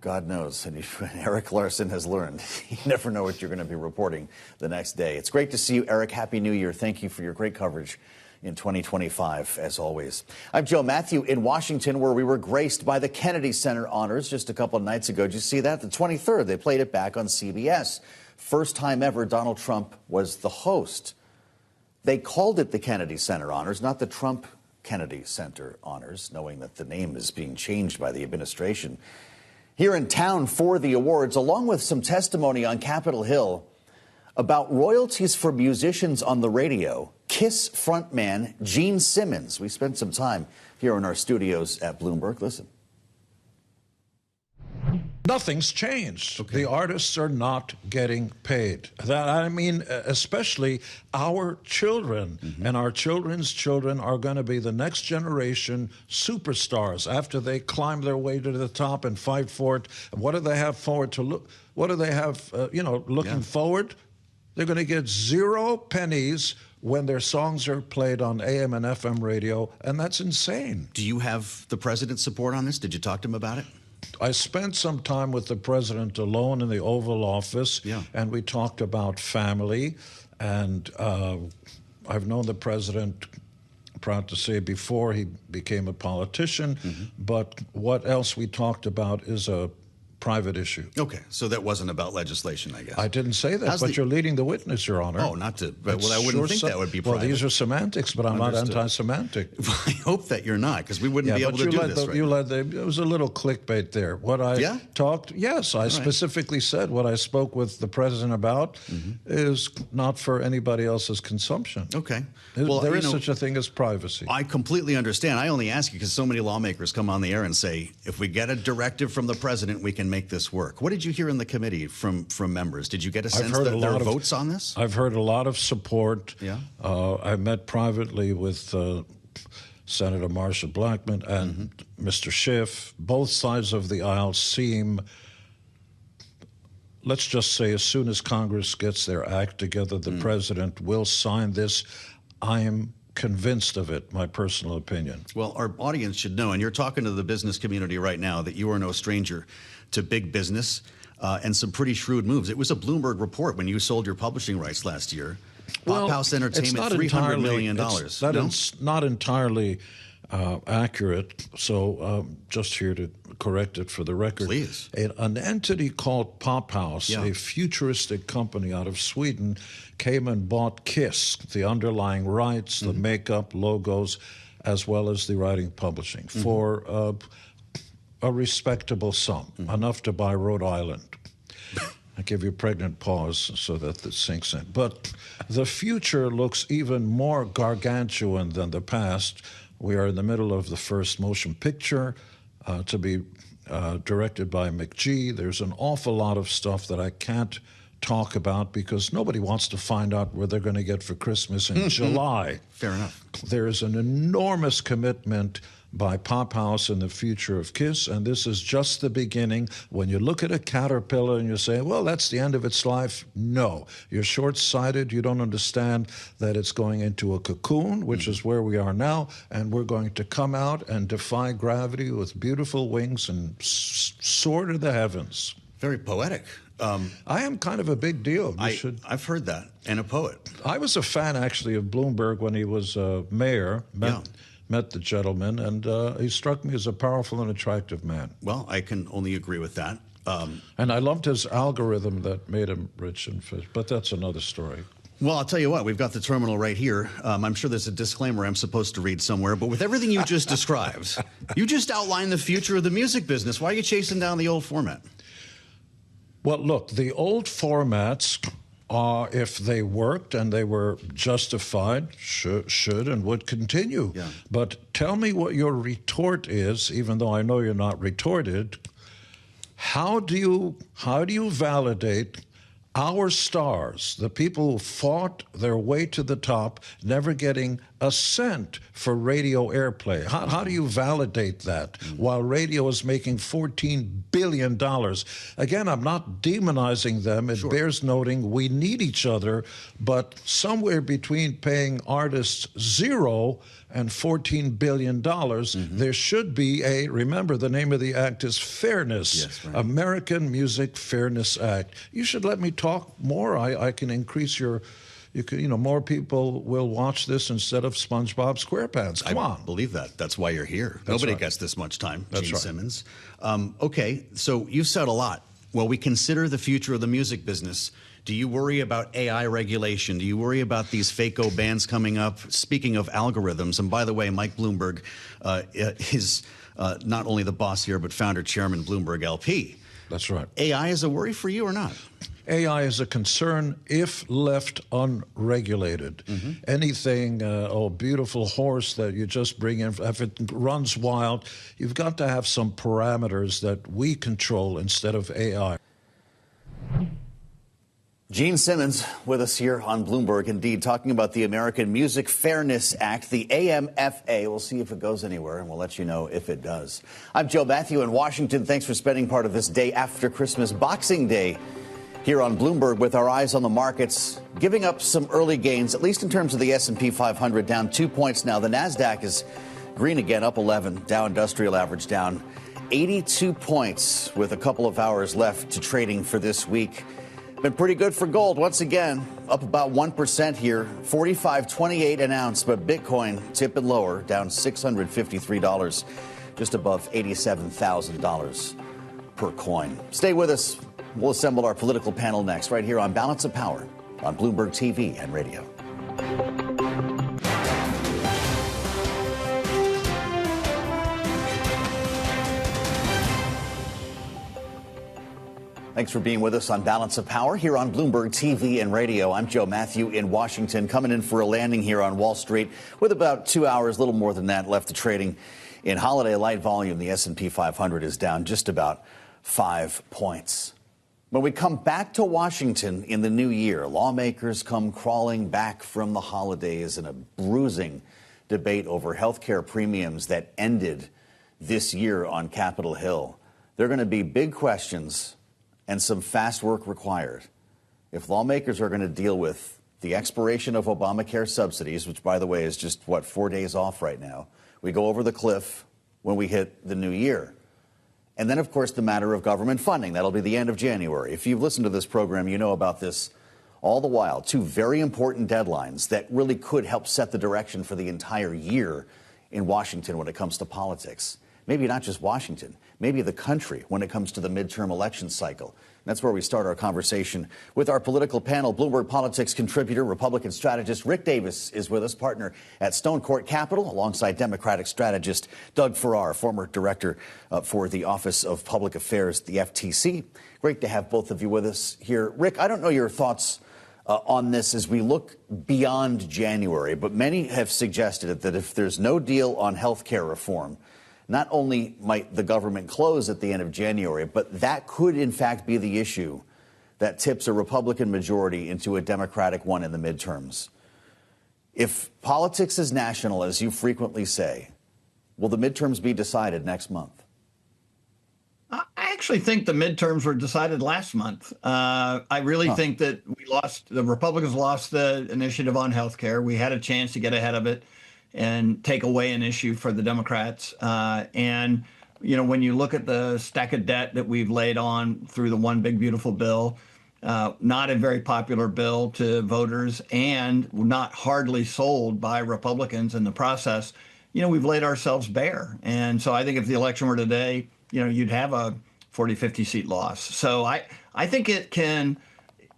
Speaker 2: God knows. And Erik Larson has learned. You never know what you're going to be reporting the next day. It's great to see you, Erik. Happy New Year. Thank you for your great coverage in 2025, as always. I'm Joe Matthew in Washington, where we were graced by the Kennedy Center honors just a couple of nights ago. Did you see that? The 23rd, they played it back on CBS. First time ever Donald Trump was the host. They called it the Kennedy Center honors, not the Trump Kennedy Center honors, knowing that the name is being changed by the administration. Here in town for the awards, along with some testimony on Capitol Hill about royalties for musicians on the radio, Kiss frontman Gene Simmons. We spent some time here in our studios at Bloomberg. Listen.
Speaker 18: Nothing's changed. Okay. The artists are not getting paid. That, I mean, especially our children and our children's children are going to be the next generation superstars after they climb their way to the top and fight for it. What do they have forward to look? What do they have, looking forward? They're going to get 0 pennies when their songs are played on AM and FM radio, and that's insane.
Speaker 2: Do you have the president's support on this? Did you talk to him about it?
Speaker 18: I spent some time with the president alone in the Oval Office, and we talked about family. And I've known the president, proud to say, before he became a politician. But what else we talked about is a private issue.
Speaker 2: Okay, so that wasn't about legislation, I guess.
Speaker 18: I didn't say that, but you're leading the witness, Your Honor.
Speaker 2: Oh, not to, well, I wouldn't think that would be private.
Speaker 18: Well, these are semantics, but I'm not anti-semantic.
Speaker 2: I hope that you're not, because we wouldn't be able to do this right now.
Speaker 18: It was a little clickbait there. What I talked, yes, I specifically said what I spoke with the president about is not for anybody else's consumption.
Speaker 2: Okay.
Speaker 18: Well, there is such a thing as privacy.
Speaker 2: I completely understand. I only ask you because so many lawmakers come on the air and say, if we get a directive from the president, we can make this work. What did you hear in the committee from members? Did you get a sense that there are votes on this?
Speaker 18: I've heard a lot of support. Yeah. I met privately with Senator Marsha Blackman and Mr. Schiff. Both sides of the aisle seem, let's just say, as soon as Congress gets their act together, the president will sign this. I am convinced of it, my personal opinion.
Speaker 2: Well, our audience should know, and you're talking to the business community right now, that you are no stranger to big business and some pretty shrewd moves. It was a Bloomberg report when you sold your publishing rights last year. Pop House Entertainment, $300 million.
Speaker 18: It's not entirely accurate, so just here to correct it for the record.
Speaker 2: Please.
Speaker 18: An entity called Pop House, a futuristic company out of Sweden, came and bought Kiss, the underlying rights, the makeup, logos, as well as the writing publishing, for a respectable sum, enough to buy Rhode Island. I give you a pregnant pause so that it sinks in. But the future looks even more gargantuan than the past. We are in the middle of the first motion picture to be directed by McGee. There's an awful lot of stuff that I can't talk about because nobody wants to find out what they're going to get for Christmas in July.
Speaker 2: Fair enough.
Speaker 18: There is an enormous commitment by Pop House in the future of Kiss, and this is just the beginning. When you look at a caterpillar and you say, well, that's the end of its life, no. You're short-sighted. You don't understand that it's going into a cocoon, which is where we are now, and we're going to come out and defy gravity with beautiful wings and soar to the heavens.
Speaker 2: Very poetic.
Speaker 18: I am kind of a big deal.
Speaker 2: I've heard that, and a poet.
Speaker 18: I was a fan, actually, of Bloomberg when he was mayor. Met the gentleman, and he struck me as a powerful and attractive man.
Speaker 2: Well, I can only agree with that.
Speaker 18: And I loved his algorithm that made him rich and fit, but that's another story.
Speaker 2: Well, I'll tell you what, we've got the terminal right here. I'm sure there's a disclaimer I'm supposed to read somewhere, but with everything you just described, you just outlined the future of the music business. Why are you chasing down the old format?
Speaker 18: Well, look, the old formats, if they worked and they were justified, should and would continue. Yeah. But tell me what your retort is, even though I know you're not retorted. How do you validate our stars, the people who fought their way to the top, never getting a cent for radio airplay? How do you validate that while radio is making $14 billion? Again, I'm not demonizing them. It bears noting we need each other, but somewhere between paying artists $0 and $14 billion, there should be remember, the name of the act is Fairness.
Speaker 2: Yes, right.
Speaker 18: American Music Fairness Act. You should let me talk more. I can increase your more people will watch this instead of SpongeBob SquarePants. Come on.
Speaker 2: Believe that. That's why you're here. Nobody gets this much time, Gene Simmons. Okay, so you've said a lot. Well, we consider the future of the music business. Do you worry about AI regulation? Do you worry about these FACO bans coming up? Speaking of algorithms, and by the way, Mike Bloomberg is not only the boss here, but founder, chairman, Bloomberg LP.
Speaker 18: That's right.
Speaker 2: AI is a worry for you or not?
Speaker 18: AI is a concern if left unregulated. Anything, beautiful horse that you just bring in, if it runs wild, you've got to have some parameters that we control instead of AI.
Speaker 2: Gene Simmons with us here on Bloomberg, indeed, talking about the American Music Fairness Act, the AMFA. We'll see if it goes anywhere, and we'll let you know if it does. I'm Joe Matthew in Washington. Thanks for spending part of this day after Christmas, Boxing Day, here on Bloomberg with our eyes on the markets, giving up some early gains, at least in terms of the S&P 500, down 2 points now. The NASDAQ is green again, up 11. Dow Industrial Average down 82 points with a couple of hours left to trading for this week. Been pretty good for gold. Once again, up about 1% here, $45.28 an ounce, but Bitcoin tipping lower, down $653, just above $87,000 per coin. Stay with us. We'll assemble our political panel next, right here on Balance of Power on Bloomberg TV and radio. Thanks for being with us on Balance of Power here on Bloomberg TV and radio. I'm Joe Matthew in Washington, coming in for a landing here on Wall Street with about 2 hours, a little more than that, left to trading. In holiday light volume, the S&P 500 is down just about 5 points. When we come back to Washington in the new year, lawmakers come crawling back from the holidays in a bruising debate over health care premiums that ended this year on Capitol Hill. There are going to be big questions and some fast work required. If lawmakers are going to deal with the expiration of Obamacare subsidies, which, by the way, is just, 4 days off right now, we go over the cliff when we hit the new year. And then, of course, the matter of government funding. That'll be the end of January. If you've listened to this program, you know about this. All the while, two very important deadlines that really could help set the direction for the entire year in Washington when it comes to politics. Maybe not just Washington, maybe the country when it comes to the midterm election cycle. That's where we start our conversation with our political panel. Bloomberg Politics contributor, Republican strategist Rick Davis is with us, partner at Stonecourt Capital, alongside Democratic strategist Doug Farrar, former director for the Office of Public Affairs, the FTC. Great to have both of you with us here. Rick, I don't know your thoughts on this as we look beyond January, but many have suggested that if there's no deal on health care reform, not only might the government close at the end of January, but that could, in fact, be the issue that tips a Republican majority into a Democratic one in the midterms. If politics is national, as you frequently say, will the midterms be decided next month?
Speaker 11: I actually think the midterms were decided last month. I really think that the Republicans lost the initiative on health care. We had a chance to get ahead of it and take away an issue for the Democrats. And, when you look at the stack of debt that we've laid on through the One Big Beautiful Bill, not a very popular bill to voters and not hardly sold by Republicans in the process, we've laid ourselves bare. And so I think if the election were today, you'd have a 40, 50 seat loss. So I think it can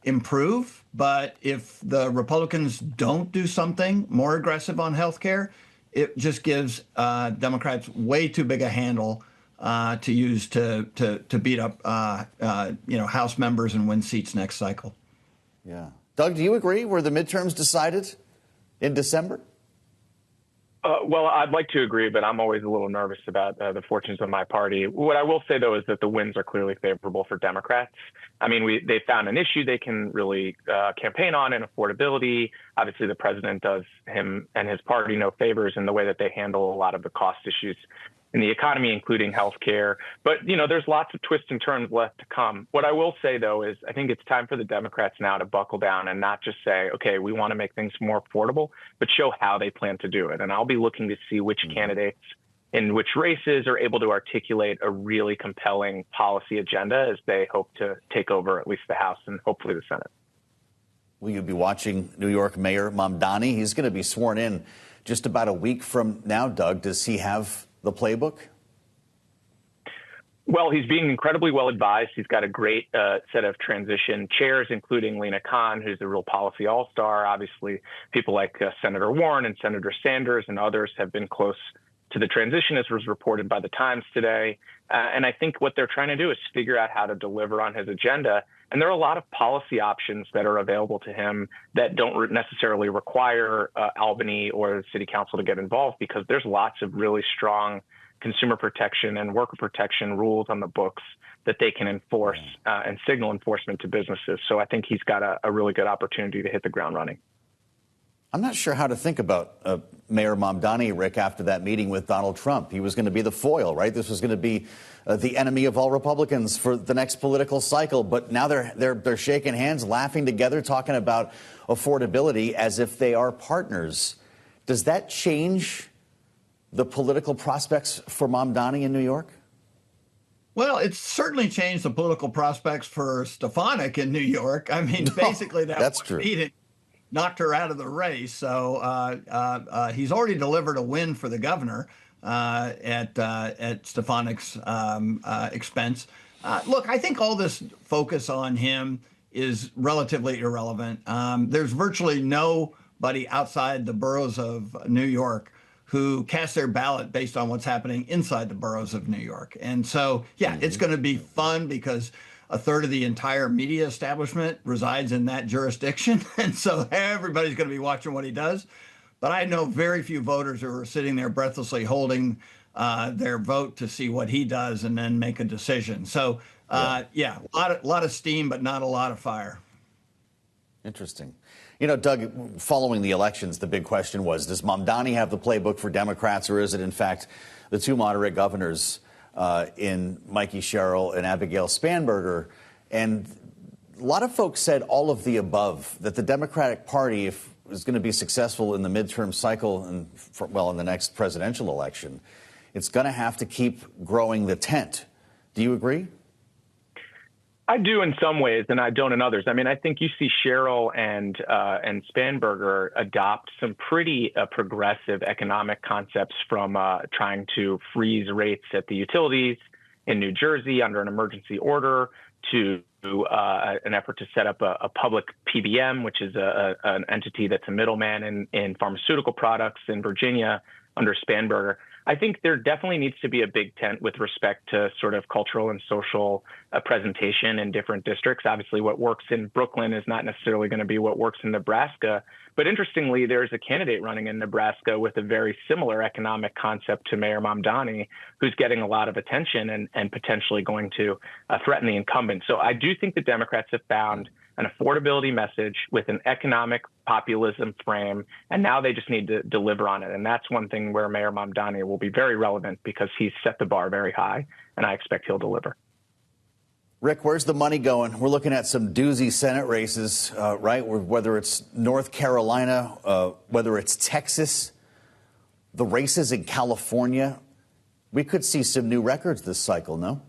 Speaker 11: improve. But if the Republicans don't do something more aggressive on health care, it just gives Democrats way too big a handle to use to beat up House members and win seats next cycle.
Speaker 2: Yeah. Doug, do you agree? Were the midterms decided in December?
Speaker 12: Well, I'd like to agree, but I'm always a little nervous about the fortunes of my party. What I will say, though, is that the wins are clearly favorable for Democrats. I mean, they found an issue they can really campaign on in affordability. Obviously, the president does him and his party no favors in the way that they handle a lot of the cost issues in the economy, including health care. But, there's lots of twists and turns left to come. What I will say, though, is I think it's time for the Democrats now to buckle down and not just say, OK, we want to make things more affordable, but show how they plan to do it. And I'll be looking to see which candidates in which races are able to articulate a really compelling policy agenda as they hope to take over at least the House and hopefully the Senate.
Speaker 2: Will you be watching New York Mayor Mamdani? He's going to be sworn in just about a week from now, Doug. Does he have the playbook?
Speaker 12: Well, he's being incredibly well advised. He's got a great set of transition chairs, including Lena Khan, who's a real policy all-star. Obviously, people like Senator Warren and Senator Sanders and others have been close to the transition, as was reported by the Times today. And I think what they're trying to do is figure out how to deliver on his agenda. And there are a lot of policy options that are available to him that don't necessarily require Albany or the city council to get involved, because there's lots of really strong consumer protection and worker protection rules on the books that they can enforce and signal enforcement to businesses. So I think he's got a really good opportunity to hit the ground running.
Speaker 2: I'm not sure how to think about Mayor Mamdani, Rick, after that meeting with Donald Trump. He was going to be the foil, right? This was going to be the enemy of all Republicans for the next political cycle. But now they're shaking hands, laughing together, talking about affordability as if they are partners. Does that change the political prospects for Mamdani in New York?
Speaker 11: Well, it's certainly changed the political prospects for Stefanik in New York. I mean, basically that's true. Meeting knocked her out of the race. So he's already delivered a win for the governor at Stefanik's expense. Look, I think all this focus on him is relatively irrelevant. There's virtually nobody outside the boroughs of New York who cast their ballot based on what's happening inside the boroughs of New York. And so, yeah, it's going to be fun because a third of the entire media establishment resides in that jurisdiction. And so everybody's going to be watching what he does. But I know very few voters who are sitting there breathlessly holding their vote to see what he does and then make a decision. So, yeah, a lot of steam, but not a lot of fire.
Speaker 2: Interesting. You know, Doug, following the elections, the big question was, does Mamdani have the playbook for Democrats, or is it, in fact, the two moderate governors in Mikey Sherrill and Abigail Spanberger? And a lot of folks said all of the above, that the Democratic Party, if is going to be successful in the midterm cycle and, in the next presidential election, it's going to have to keep growing the tent. Do you agree?
Speaker 12: I do in some ways, and I don't in others. I mean, I think you see Sherrill and Spanberger adopt some pretty progressive economic concepts, from trying to freeze rates at the utilities in New Jersey under an emergency order to an effort to set up a public PBM, which is an entity that's a middleman in pharmaceutical products in Virginia under Spanberger. I think there definitely needs to be a big tent with respect to sort of cultural and social presentation in different districts. Obviously, what works in Brooklyn is not necessarily going to be what works in Nebraska. But interestingly, there's a candidate running in Nebraska with a very similar economic concept to Mayor Mamdani, who's getting a lot of attention and potentially going to threaten the incumbent. So I do think the Democrats have found an affordability message with an economic populism frame, and now they just need to deliver on it. And that's one thing where Mayor Mamdani will be very relevant, because he's set the bar very high, and I expect he'll deliver.
Speaker 2: Rick, where's the money going? We're looking at some doozy Senate races, right? Whether it's North Carolina, whether it's Texas, the races in California. We could see some new records this cycle, no?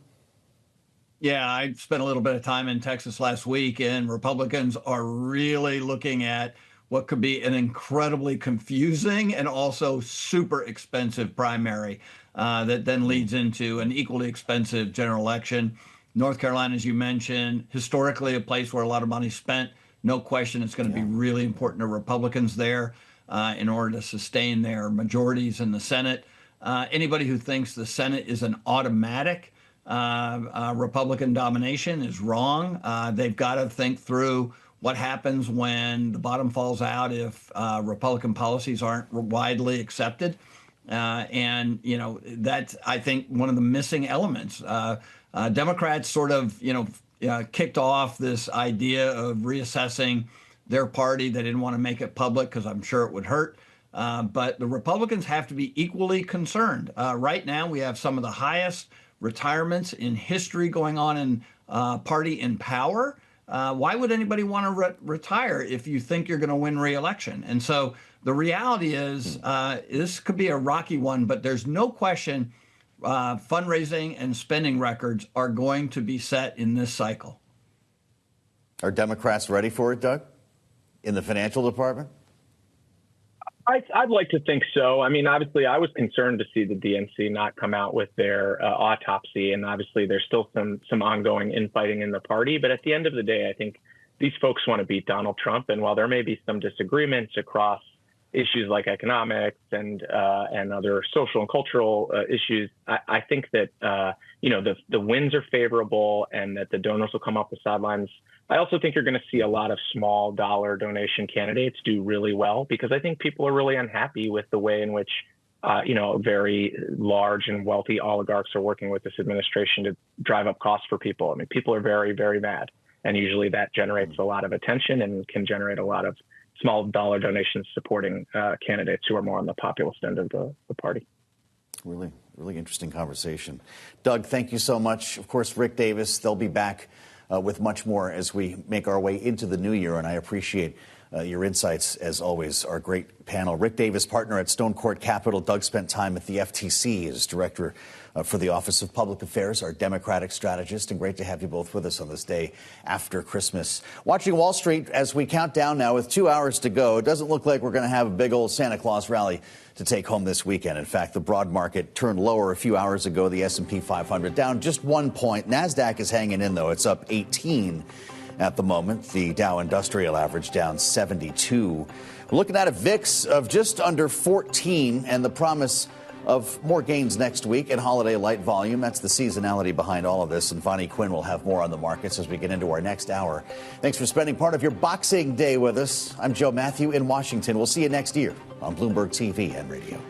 Speaker 11: Yeah, I spent a little bit of time in Texas last week, and Republicans are really looking at what could be an incredibly confusing and also super expensive primary that then leads into an equally expensive general election. North Carolina, as you mentioned, historically a place where a lot of money spent. No question it's going to be really important to Republicans there in order to sustain their majorities in the Senate. Anybody who thinks the Senate is an automatic Republican domination is wrong. They've got to think through what happens when the bottom falls out if Republican policies aren't widely accepted. And, you know, that's, I think, one of the missing elements. Democrats sort of, kicked off this idea of reassessing their party. They didn't want to make it public because I'm sure it would hurt. But the Republicans have to be equally concerned. Right now, we have some of the highest retirements in history going on in party in power. Why would anybody want to retire if you think you're going to win re-election? And so the reality is this could be a rocky one, but there's no question fundraising and spending records are going to be set in this cycle.
Speaker 2: Are Democrats ready for it, Doug? in the financial department?
Speaker 12: I'd like to think so. I mean, obviously, I was concerned to see the DNC not come out with their autopsy, and obviously there's still some ongoing infighting in the party. But at the end of the day, I think these folks want to beat Donald Trump. And while there may be some disagreements across issues like economics and other social and cultural issues, I think that the wins are favorable and that the donors will come off the sidelines. I also think you're going to see a lot of small dollar donation candidates do really well, because I think people are really unhappy with the way in which very large and wealthy oligarchs are working with this administration to drive up costs for people. I mean, people are very, very mad, and usually that generates a lot of attention and can generate a lot of small dollar donations supporting candidates who are more on the populist end of the party.
Speaker 2: Really, really interesting conversation. Doug, thank you so much. Of course, Rick Davis, they'll be back with much more as we make our way into the new year, and I appreciate your insights, as always, our great panel. Rick Davis, partner at Stonecourt Capital. Doug spent time at the FTC as director for the Office of Public Affairs, our Democratic strategist, and great to have you both with us on this day after Christmas. Watching Wall Street as we count down now with 2 hours to go. It doesn't look like we're going to have a big old Santa Claus rally to take home this weekend. In fact, the broad market turned lower a few hours ago. The S&P 500 down just 1 point. NASDAQ is hanging in, though. It's up 18 at the moment. The Dow Industrial Average down 72. We're looking at a VIX of just under 14 and the promise of more gains next week and holiday light volume. That's the seasonality behind all of this. And Vonnie, Quinn will have more on the markets as we get into our next hour. Thanks for spending part of your Boxing Day with us. I'm Joe Matthew in Washington. We'll see you next year on Bloomberg TV and radio.